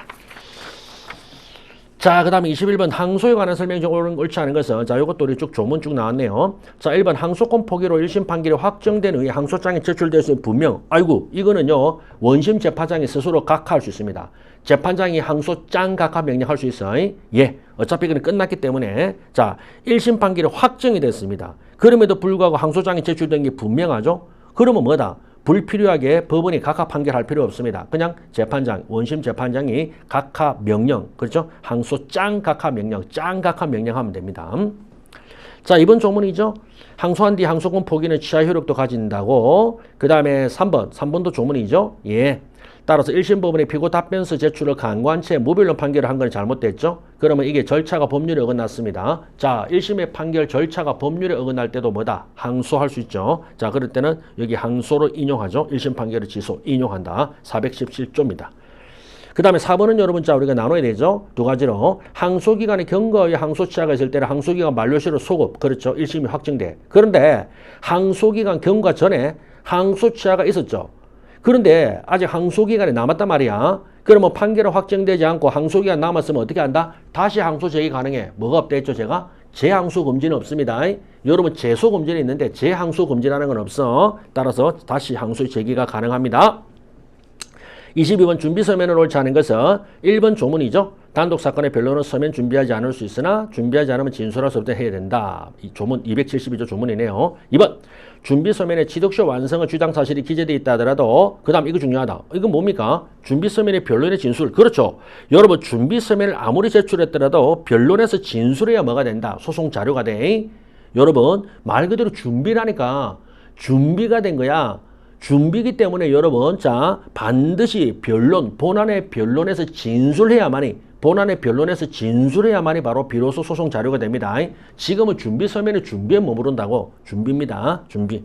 자, 그 다음에 21번 항소에 관한 설명이 좀 옳지 않은 것은, 자, 이것도 우리 쭉 조문 쭉 나왔네요. 자, 1번 항소권 포기로 1심 판결이 확정된 후에 항소장이 제출될 수 있는 분명. 아이고, 이거는요, 원심 재판장이 스스로 각하할 수 있습니다. 재판장이 항소장 각하 명령할 수 있어요. 예, 어차피 그는 끝났기 때문에. 자, 1심 판결이 확정이 됐습니다. 그럼에도 불구하고 항소장이 제출된 게 분명하죠. 그러면 뭐다? 불필요하게 법원이 각하 판결할 필요 없습니다. 그냥 재판장, 원심 재판장이 각하 명령, 그렇죠? 항소장 각하 명령, 장 각하 명령하면 됩니다. 자, 이번 조문이죠. 항소한 뒤 항소권 포기는 취하 효력도 가진다고. 그 다음에 3번도 조문이죠. 예. 따라서 1심 법원의 피고 답변서 제출을 강구한 채 무변론 판결을 한 건 잘못됐죠. 그러면 이게 절차가 법률에 어긋났습니다. 자, 1심의 판결 절차가 법률에 어긋날 때도 뭐다? 항소할 수 있죠. 자, 그럴 때는 여기 항소로 인용하죠. 1심 판결을 취소, 인용한다. 417조입니다. 그 다음에 4번은 여러분, 자, 우리가 나눠야 되죠. 두 가지로. 항소기간에 경과의 항소취하가 있을 때는 항소기간 만료시로 소급, 그렇죠. 1심이 확정돼. 그런데 항소기간 경과 전에 항소취하가 있었죠. 그런데 아직 항소기간이 남았단 말이야. 그러면 판결은 확정되지 않고 항소기간 남았으면 어떻게 한다? 다시 항소 제기 가능해. 뭐가 없다 했죠, 제가? 재항소 금지는 없습니다. 여러분 재소 금지는 있는데 재항소 금지라는 건 없어. 따라서 다시 항소 제기가 가능합니다. 22번 준비 서면을 옳지 않은 것은 1번 조문이죠. 단독 사건의 변론은 서면 준비하지 않을 수 있으나 준비하지 않으면 진술할 수 없다 해야 된다. 이 조문 272조 조문이네요. 2번 준비 서면에 취득쇼 완성의 주장 사실이 기재되어 있다 하더라도 그 다음 이거 중요하다. 이건 뭡니까? 준비 서면의 변론의 진술. 그렇죠. 여러분 준비 서면을 아무리 제출했더라도 변론에서 진술해야 뭐가 된다. 소송 자료가 돼. 여러분 말 그대로 준비라니까 준비가 된 거야. 준비기 때문에 여러분 자 반드시 변론 본안의 변론에서 진술해야만이 본안의 변론에서 진술해야만이 바로 비로소 소송 자료가 됩니다. 지금은 준비 서면에 준비에 머무른다고 준비입니다. 준비.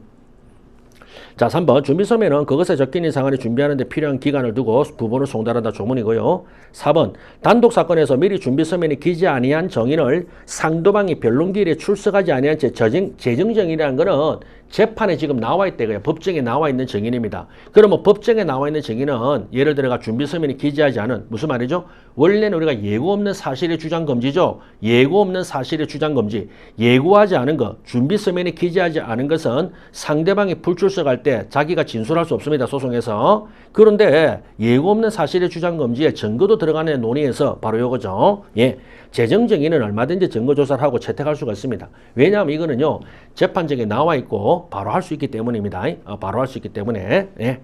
자 3번 준비 서면은 그것에 적힌 사항을 준비하는 데 필요한 기간을 두고 부분을 송달한다 조문이고요. 4번 단독 사건에서 미리 준비 서면이 기재 아니한 정인을 상대방이 변론기일에 출석하지 아니한 채 재정 정인이라는 거는 재판에 지금 나와 있대요. 법정에 나와 있는 정인입니다. 그러면 법정에 나와 있는 정인은 예를 들어가 준비 서면이 기재하지 않은 무슨 말이죠? 원래는 우리가 예고 없는 사실의 주장 금지죠. 예고 없는 사실의 주장 금지. 예고하지 않은 것, 준비 서면이 기재하지 않은 것은 상대방이 불출석할 때 자기가 진술할 수 없습니다. 소송에서. 그런데 예고 없는 사실의 주장 금지에 증거도 들어가는 논의에서 바로 요거죠. 예. 재정 정인은 얼마든지 증거 조사를 하고 채택할 수가 있습니다. 왜냐하면 이거는요. 재판정에 나와 있고 바로 할 수 있기 때문입니다. 바로 할 수 있기 때문에. 예.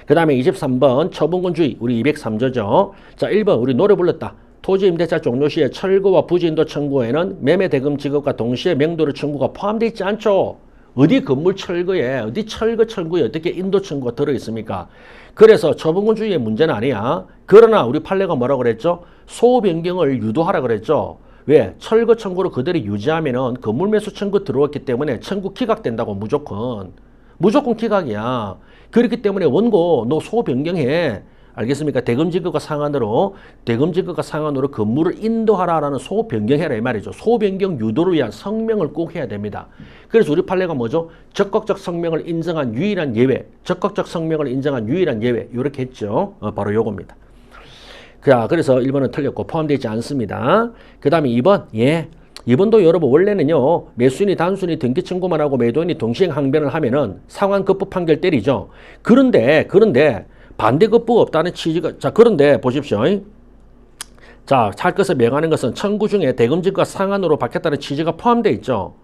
그 다음에 23번 처분권주의 우리 203조죠. 자 1번 우리 노래 불렀다. 토지 임대차 종료 시에 철거와 부지인도 청구에는 매매 대금 지급과 동시에 명도를 청구가 포함되어 있지 않죠. 어디 건물 철거에 어디 철거 청구에 어떻게 인도 청구가 들어있습니까? 그래서 처분권주의의 문제는 아니야. 그러나 우리 판례가 뭐라고 그랬죠? 소호 변경을 유도하라 그랬죠. 왜? 철거 청구를 그대로 유지하면은 건물 매수 청구 들어왔기 때문에 청구 기각된다고 무조건 기각이야. 그렇기 때문에 원고 너 소호 변경해. 알겠습니까? 대금 지급과 상한으로 건물을 인도하라라는 소호 변경해라 이 말이죠. 소호 변경 유도를 위한 성명을 꼭 해야 됩니다. 그래서 우리 판례가 뭐죠? 적극적 성명을 인정한 유일한 예외. 이렇게 했죠. 바로 요겁니다. 자, 그래서 1번은 틀렸고 포함되어 있지 않습니다. 그 다음에 2번. 예. 2번도 여러분 원래는요. 매수인이 단순히 등기 청구만 하고 매도인이 동시에 항변을 하면은 상환 급부 판결 때리죠. 그런데 반대 급부가 없다는 취지가 자 그런데 보십시오. 자, 할 것을 명하는 것은 청구 중에 대금지급과 상한으로 받겠다는 취지가 포함되어 있죠.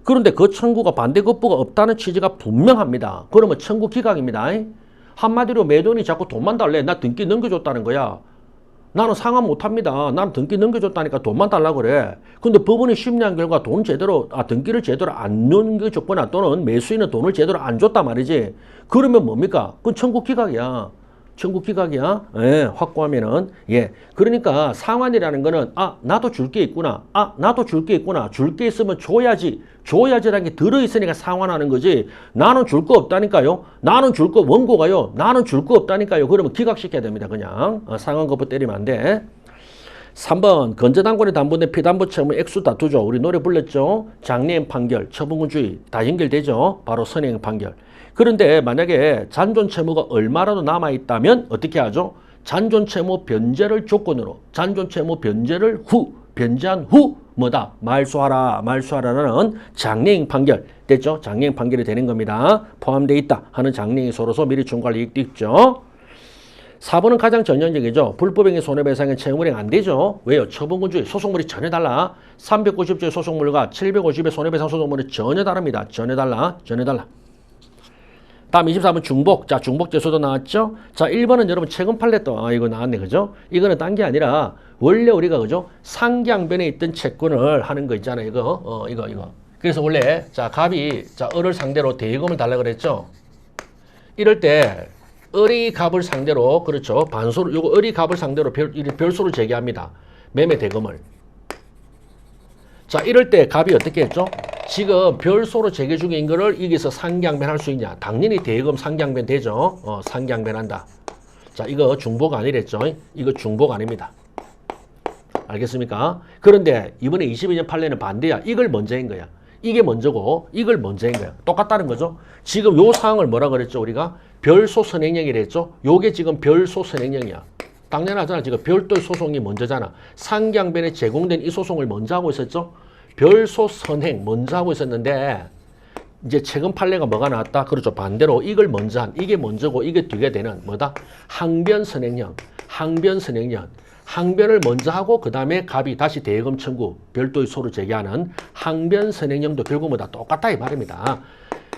그런데 그 청구가 반대 급부가 없다는 취지가 분명합니다. 그러면 청구 기각입니다. 한마디로 매도인이 자꾸 돈만 달래. 나 등기 넘겨줬다는 거야. 나는 상환 못합니다. 난 등기 넘겨줬다니까 돈만 달라고 그래. 근데 법원이 심리한 결과 등기를 제대로 안 넘겨줬거나 또는 매수인은 돈을 제대로 안 줬단 말이지. 그러면 뭡니까? 그건 청구 기각이야. 예, 확고하면은. 예. 그러니까 상환이라는 거는, 나도 줄 게 있구나. 줄 게 있으면 줘야지라는 게 들어있으니까 상환하는 거지. 나는 줄 거 없다니까요. 원고가요. 나는 줄 거 없다니까요. 그러면 기각시켜야 됩니다. 그냥. 상환 거부 때리면 안 돼. 3번 건재당권이 담보된 피담보 채무 액수 다투죠. 우리 노래 불렀죠. 장래행 판결, 처분권주의 다 연결되죠. 바로 선행 판결. 그런데 만약에 잔존 채무가 얼마라도 남아있다면 어떻게 하죠? 잔존 채무 변제를 조건으로 변제한 후 뭐다? 말소하라라는 장래행 판결 됐죠? 장래행 판결이 되는 겁니다. 포함되어 있다 하는 장래행이 서로서 미리 중과할 이익도 있죠. 4번은 가장 전형적이죠. 불법행위 손해배상은 채무일행 안 되죠. 왜요? 처분권주의 소송물이 전혀 달라. 390조의 소송물과 750의 손해배상 소송물이 전혀 다릅니다. 전혀 달라. 다음 24번 중복. 자, 중복제소도 나왔죠? 자, 1번은 여러분 최근 판례 또, 이거 나왔네. 그죠? 이거는 딴 게 아니라, 원래 우리가, 그죠? 상기양변에 있던 채권을 하는 거 있잖아요. 이거. 그래서 원래, 자, 갑이, 을을 상대로 대금을 달라 그랬죠? 이럴 때, 을이 갑을 상대로, 그렇죠? 을이 갑을 상대로 별소를 제기합니다. 매매 대금을. 자, 이럴 때 갑이 어떻게 했죠? 지금 별소로 제기 중인 거를 여기서 상기양변 할 수 있냐? 당연히 대금 상기양변 되죠. 상기양변한다. 자, 이거 중복 아니랬죠? 이거 중복 아닙니다. 알겠습니까? 그런데 이번에 22년 판례는 반대야. 이걸 먼저 한 거야. 이게 먼저고 이걸 먼저 한 거야. 똑같다는 거죠. 지금 요 사항을 뭐라 그랬죠? 우리가 별소 선행령이라 했죠? 요게 지금 별소 선행령이야. 당연하잖아. 지금 별도의 소송이 먼저잖아. 상기양변에 제공된 이 소송을 먼저 하고 있었죠? 별소 선행 먼저 하고 있었는데 이제 최근 판례가 뭐가 나왔다? 그렇죠. 반대로 이걸 먼저 한 이게 먼저고 이게 뒤가 되는 뭐다? 항변 선행령. 항변 선행령. 항변을 먼저 하고 그 다음에 갑이 다시 대금 청구 별도의 소를 제기하는 항변 선행령도 결국 뭐다? 똑같다 이 말입니다.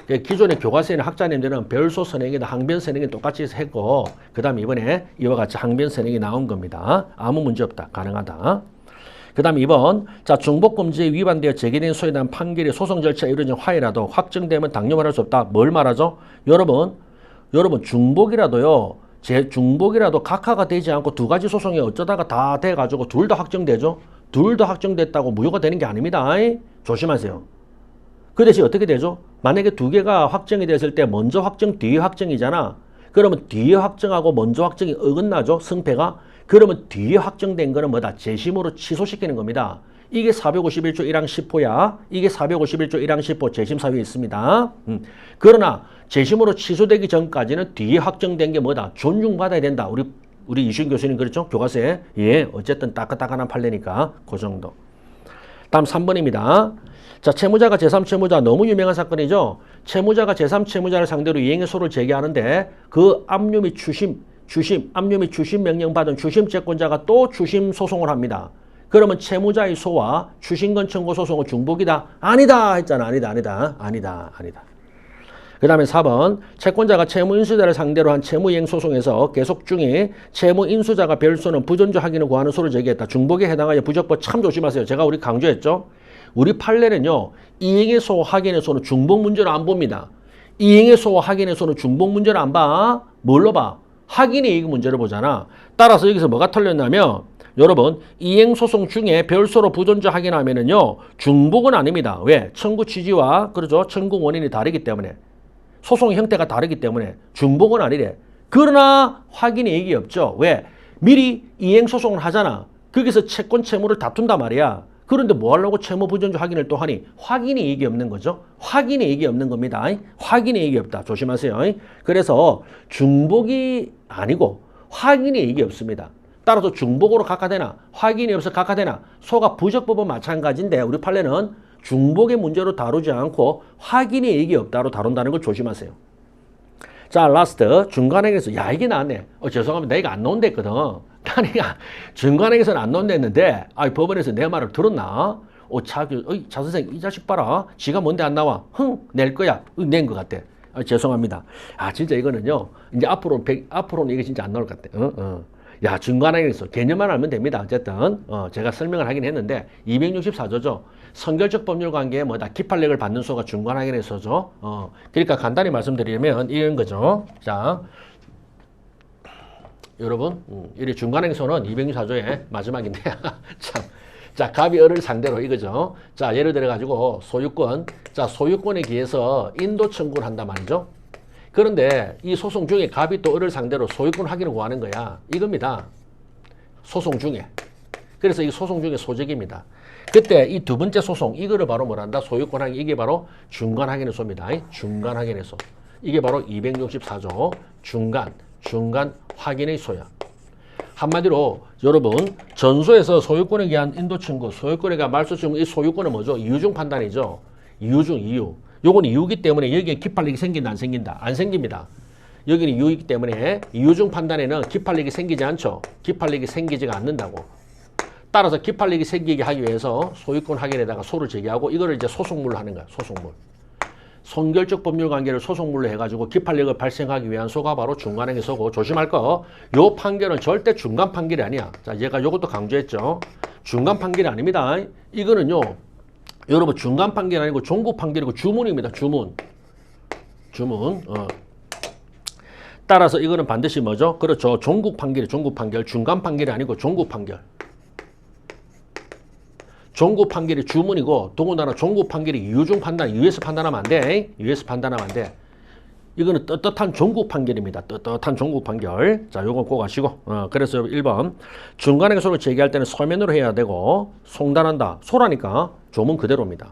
기존의 교과서에는 학자님들은 별소 선행이나 항변 선행이 똑같이 했고 그 다음에 이번에 이와 같이 항변 선행이 나온 겁니다. 아무 문제 없다. 가능하다. 그 다음 2번. 자, 중복금지에 위반되어 제기된 소에 대한 판결이 소송 절차에 이루어진 화해라도 확정되면 당뇨 말할 수 없다. 뭘 말하죠? 여러분 중복이라도요. 중복이라도 각하가 되지 않고 두 가지 소송이 어쩌다가 다 돼가지고 둘 다 확정되죠? 둘 다 확정됐다고 무효가 되는 게 아닙니다. 조심하세요. 그 대신 어떻게 되죠? 만약에 두 개가 확정이 됐을 때 먼저 확정, 뒤에 확정이잖아. 그러면 뒤에 확정하고 먼저 확정이 어긋나죠? 승패가. 그러면 뒤에 확정된 거는 뭐다? 재심으로 취소시키는 겁니다. 이게 451조 1항 10호야. 이게 451조 1항 10호 재심 사유에 있습니다. 그러나 재심으로 취소되기 전까지는 뒤에 확정된 게 뭐다? 존중받아야 된다. 우리 이수인 교수님 그렇죠? 교과서에. 예, 어쨌든 따끈따끈한 판례니까 그 정도. 다음 3번입니다. 자, 채무자가 제3채무자 너무 유명한 사건이죠. 채무자가 제3채무자를 상대로 이행의 소를 제기하는데 그 압류 및 압류 및 추심 명령 받은 추심채권자가 또 추심 소송을 합니다. 그러면 채무자의 소와 추심권 청구 소송은 중복이다. 아니다 했잖아. 아니다. 그 다음에 4번. 채권자가 채무인수자를 상대로 한 채무이행 소송에서 계속 중에 채무인수자가 별소는 부존재 확인을 구하는 소를 제기했다. 중복에 해당하여 부적법 참 조심하세요. 제가 우리 강조했죠. 우리 판례는요. 이행의 소와 확인의 소는 중복 문제로 안 봅니다. 이행의 소와 확인의 소는 중복 문제로 안 봐. 뭘로 봐? 확인의 이익 문제를 보잖아. 따라서 여기서 뭐가 틀렸냐면 여러분 이행소송 중에 별소로 부존재 확인하면은요. 중복은 아닙니다. 왜? 청구 취지와 그렇죠. 청구 원인이 다르기 때문에 소송 형태가 다르기 때문에 중복은 아니래. 그러나 확인의 이익이 없죠. 왜? 미리 이행소송을 하잖아. 거기서 채권 채무를 다툰단 말이야. 그런데 뭐 하려고 채무 부존재 확인을 또 하니? 확인의 이익이 없는 거죠. 확인의 이익이 없는 겁니다. 확인의 이익이 없다. 조심하세요. 그래서 중복이 아니고 확인의 이익이 없습니다. 따라서 중복으로 각하되나 확인이 없어 각하되나 소가 부적법은 마찬가지인데 우리 판례는 중복의 문제로 다루지 않고 확인의 이익이 없다로 다룬다는 걸 조심하세요. 자, 라스트 중간행에서 야 이게 나왔네. 죄송합니다. 내가 안 나온다 했거든. 나니가 중간행에서는 안 나온다 했는데 법원에서 내 말을 들었나? 차 선생님 이 자식 봐라. 지가 뭔데 안 나와? 낼 거야. 낸 것 같아. 죄송합니다. 진짜 이거는요. 이제 앞으로는 이게 진짜 안 나올 것 같아. 야, 중간행에서 개념만 알면 됩니다. 어쨌든 제가 설명을 하긴 했는데 264조죠. 선결적 법률 관계에 뭐다 기판력을 받는 소가 중간행에서죠. 그러니까 간단히 말씀드리면 이런 거죠. 자, 여러분, 이 중간행소는 264조의 마지막인데 참. 자, 갑이 을을 상대로 이거죠. 자, 예를 들어 가지고 소유권. 자, 소유권에 기해서 인도 청구를 한단 말이죠. 그런데 이 소송 중에 갑이 또 을을 상대로 소유권 확인을 구하는 거야. 이겁니다. 소송 중에. 그래서 이 소송 중에 소적입니다. 그때 이 두 번째 소송, 이거를 바로 뭐란다? 소유권 확인. 이게 바로 중간 확인의 소입니다. 중간 확인의 소. 이게 바로 264조 중간 확인의 소야. 한마디로 여러분 전소에서 소유권에 의한 인도 청구, 소유권에 의한 말소 청구, 이 소유권은 뭐죠? 이유중 판단이죠. 이유. 요건 이유기 때문에 여기에 기판력이 생긴다 안 생긴다? 안 생깁니다. 여기는 이유이기 때문에 이유중 판단에는 기판력이 생기지 않죠. 기판력이 생기지가 않는다고. 따라서 기판력이 생기게 하기 위해서 소유권 확인에다가 소를 제기하고 이거를 이제 소송물로 하는 거야. 소송물. 선결적 법률 관계를 소송물로 해가지고 기판력을 발생하기 위한 소가 바로 중간행위 소고 조심할 거. 요 판결은 절대 중간 판결이 아니야. 자, 얘가 요것도 강조했죠. 중간 판결이 아닙니다. 이거는요. 여러분 중간 판결이 아니고 종국 판결이고 주문입니다. 주문. 따라서 이거는 반드시 뭐죠? 그렇죠. 종국 판결. 중간 판결이 아니고 종국 판결. 종국 판결이 주문이고 더군다나 종국 판결이 이유중 판단, 이유에서 판단하면 안 돼. 이유에서 판단하면 안 돼. 이거는 떳떳한 종국 판결입니다. 떳떳한 종국 판결. 자, 요건 꼭 아시고. 그래서 1번. 중간에 소를 제기할 때는 서면으로 해야 되고 송단한다. 소라니까 조문 그대로입니다.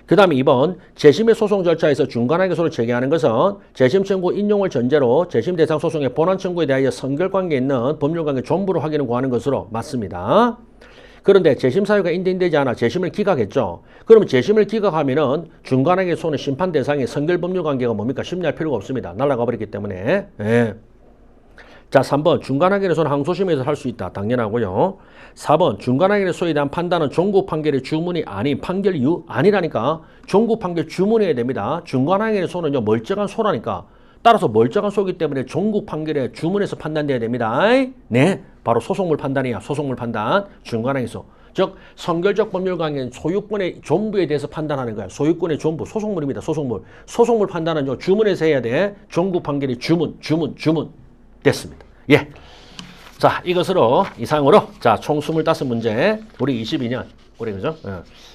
그 다음에 2번. 재심의 소송 절차에서 중간에 소를 제기하는 것은 재심 청구 인용을 전제로 재심 대상 소송의 본안 청구에 대하여 선결관계에 있는 법률관계 전부를 확인을 구하는 것으로 맞습니다. 그런데 재심 사유가 인정되지 않아 재심을 기각했죠. 그러면 재심을 기각하면은 중간학의 손은 심판 대상의 선결법률 관계가 뭡니까? 심리할 필요가 없습니다. 날아가 버렸기 때문에. 예. 자, 3번 중간학의 손은 항소심에서 할 수 있다. 당연하고요. 4번 중간학의 소에 대한 판단은 종구 판결의 주문이 아닌 판결 이유 아니라니까. 종구 판결 주문해야 됩니다. 중간학의 소는요 멀쩡한 소라니까. 따라서 멀쩡한 소이기 때문에 종구 판결의 주문에서 판단돼야 됩니다. 네, 바로 소속물 판단이야. 소속물 판단. 중간학의 소. 즉 선결적 법률 관계는 소유권의 존부에 대해서 판단하는 거야. 소유권의 존부, 소속물입니다. 소속물. 소속물 판단은요 주문에서 해야 돼. 종구 판결의 주문 됐습니다. 예. 자, 이것으로 이상으로 자, 총 25문제 우리 22년 올해 그죠?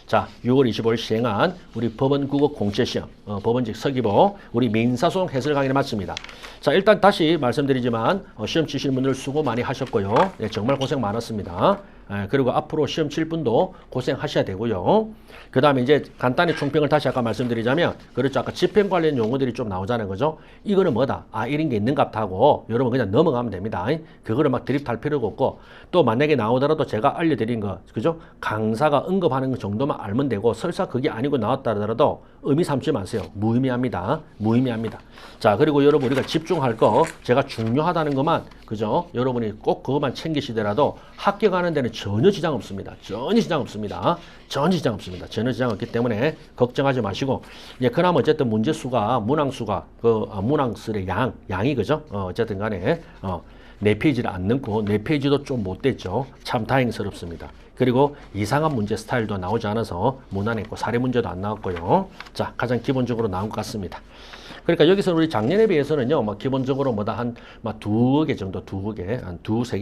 자, 6월 25일 시행한 우리 법원 국어 공채 시험 법원직 서기보 우리 민사소송 해설 강의를 마칩니다. 자, 일단 다시 말씀드리지만 시험 치시는 분들 수고 많이 하셨고요. 네, 정말 고생 많았습니다. 그리고 앞으로 시험 칠 분도 고생하셔야 되고요. 그 다음에 이제 간단히 총평을 다시 아까 말씀드리자면, 그렇죠. 아까 집행 관련 용어들이 좀 나오잖아요. 그죠? 이거는 뭐다? 아, 이런 게 있는갑다 하고 여러분 그냥 넘어가면 됩니다. 그거를 막 드립할 필요가 없고, 또 만약에 나오더라도 제가 알려드린 거, 그죠? 강사가 언급하는 것 정도만 알면 되고, 설사 그게 아니고 나왔다 하더라도 의미 삼지 마세요. 무의미합니다. 무의미합니다. 자, 그리고 여러분 우리가 집중할 거, 제가 중요하다는 것만, 그죠? 여러분이 꼭 그것만 챙기시더라도 합격하는 데는 전혀 지장 없습니다. 전혀 지장 없습니다. 전혀 지장 없습니다. 전혀 지장 없기 때문에 걱정하지 마시고, 예, 그나마 어쨌든 문제 수가, 문항수가, 문항수의 양이, 그죠? 어쨌든 간에, 4페이지를 안 넣고 4페이지도 좀 못 됐죠. 참 다행스럽습니다. 그리고 이상한 문제 스타일도 나오지 않아서 무난했고, 사례 문제도 안 나왔고요. 자, 가장 기본적으로 나온 것 같습니다. 그러니까 여기서 우리 작년에 비해서는요, 뭐 기본적으로 뭐다 한 두어 개 정도, 한 두세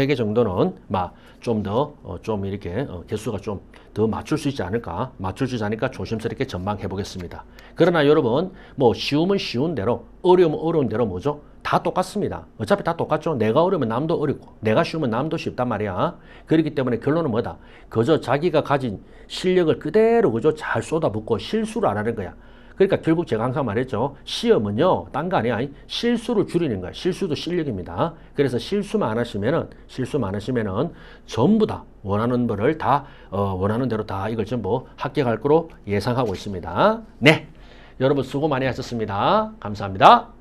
개 정도는 좀 더 좀 이렇게 개수가 좀 더 맞출 수 있지 않을까, 맞출 수 있지 않을까 조심스럽게 전망해 보겠습니다. 그러나 여러분, 뭐 쉬우면 쉬운 대로, 어려우면 어려운 대로 뭐죠? 다 똑같습니다. 어차피 다 똑같죠. 내가 어려우면 남도 어렵고, 내가 쉬우면 남도 쉽단 말이야. 그렇기 때문에 결론은 뭐다? 그저 자기가 가진 실력을 그대로 그저 잘 쏟아붓고 실수를 안 하는 거야. 그러니까 결국 제가 항상 말했죠. 시험은요, 딴 거 아니야. 실수를 줄이는 거야. 실수도 실력입니다. 그래서 실수만 안 하시면은 전부 다 원하는 거를 다, 원하는 대로 다 이걸 전부 합격할 거로 예상하고 있습니다. 네. 여러분 수고 많이 하셨습니다. 감사합니다.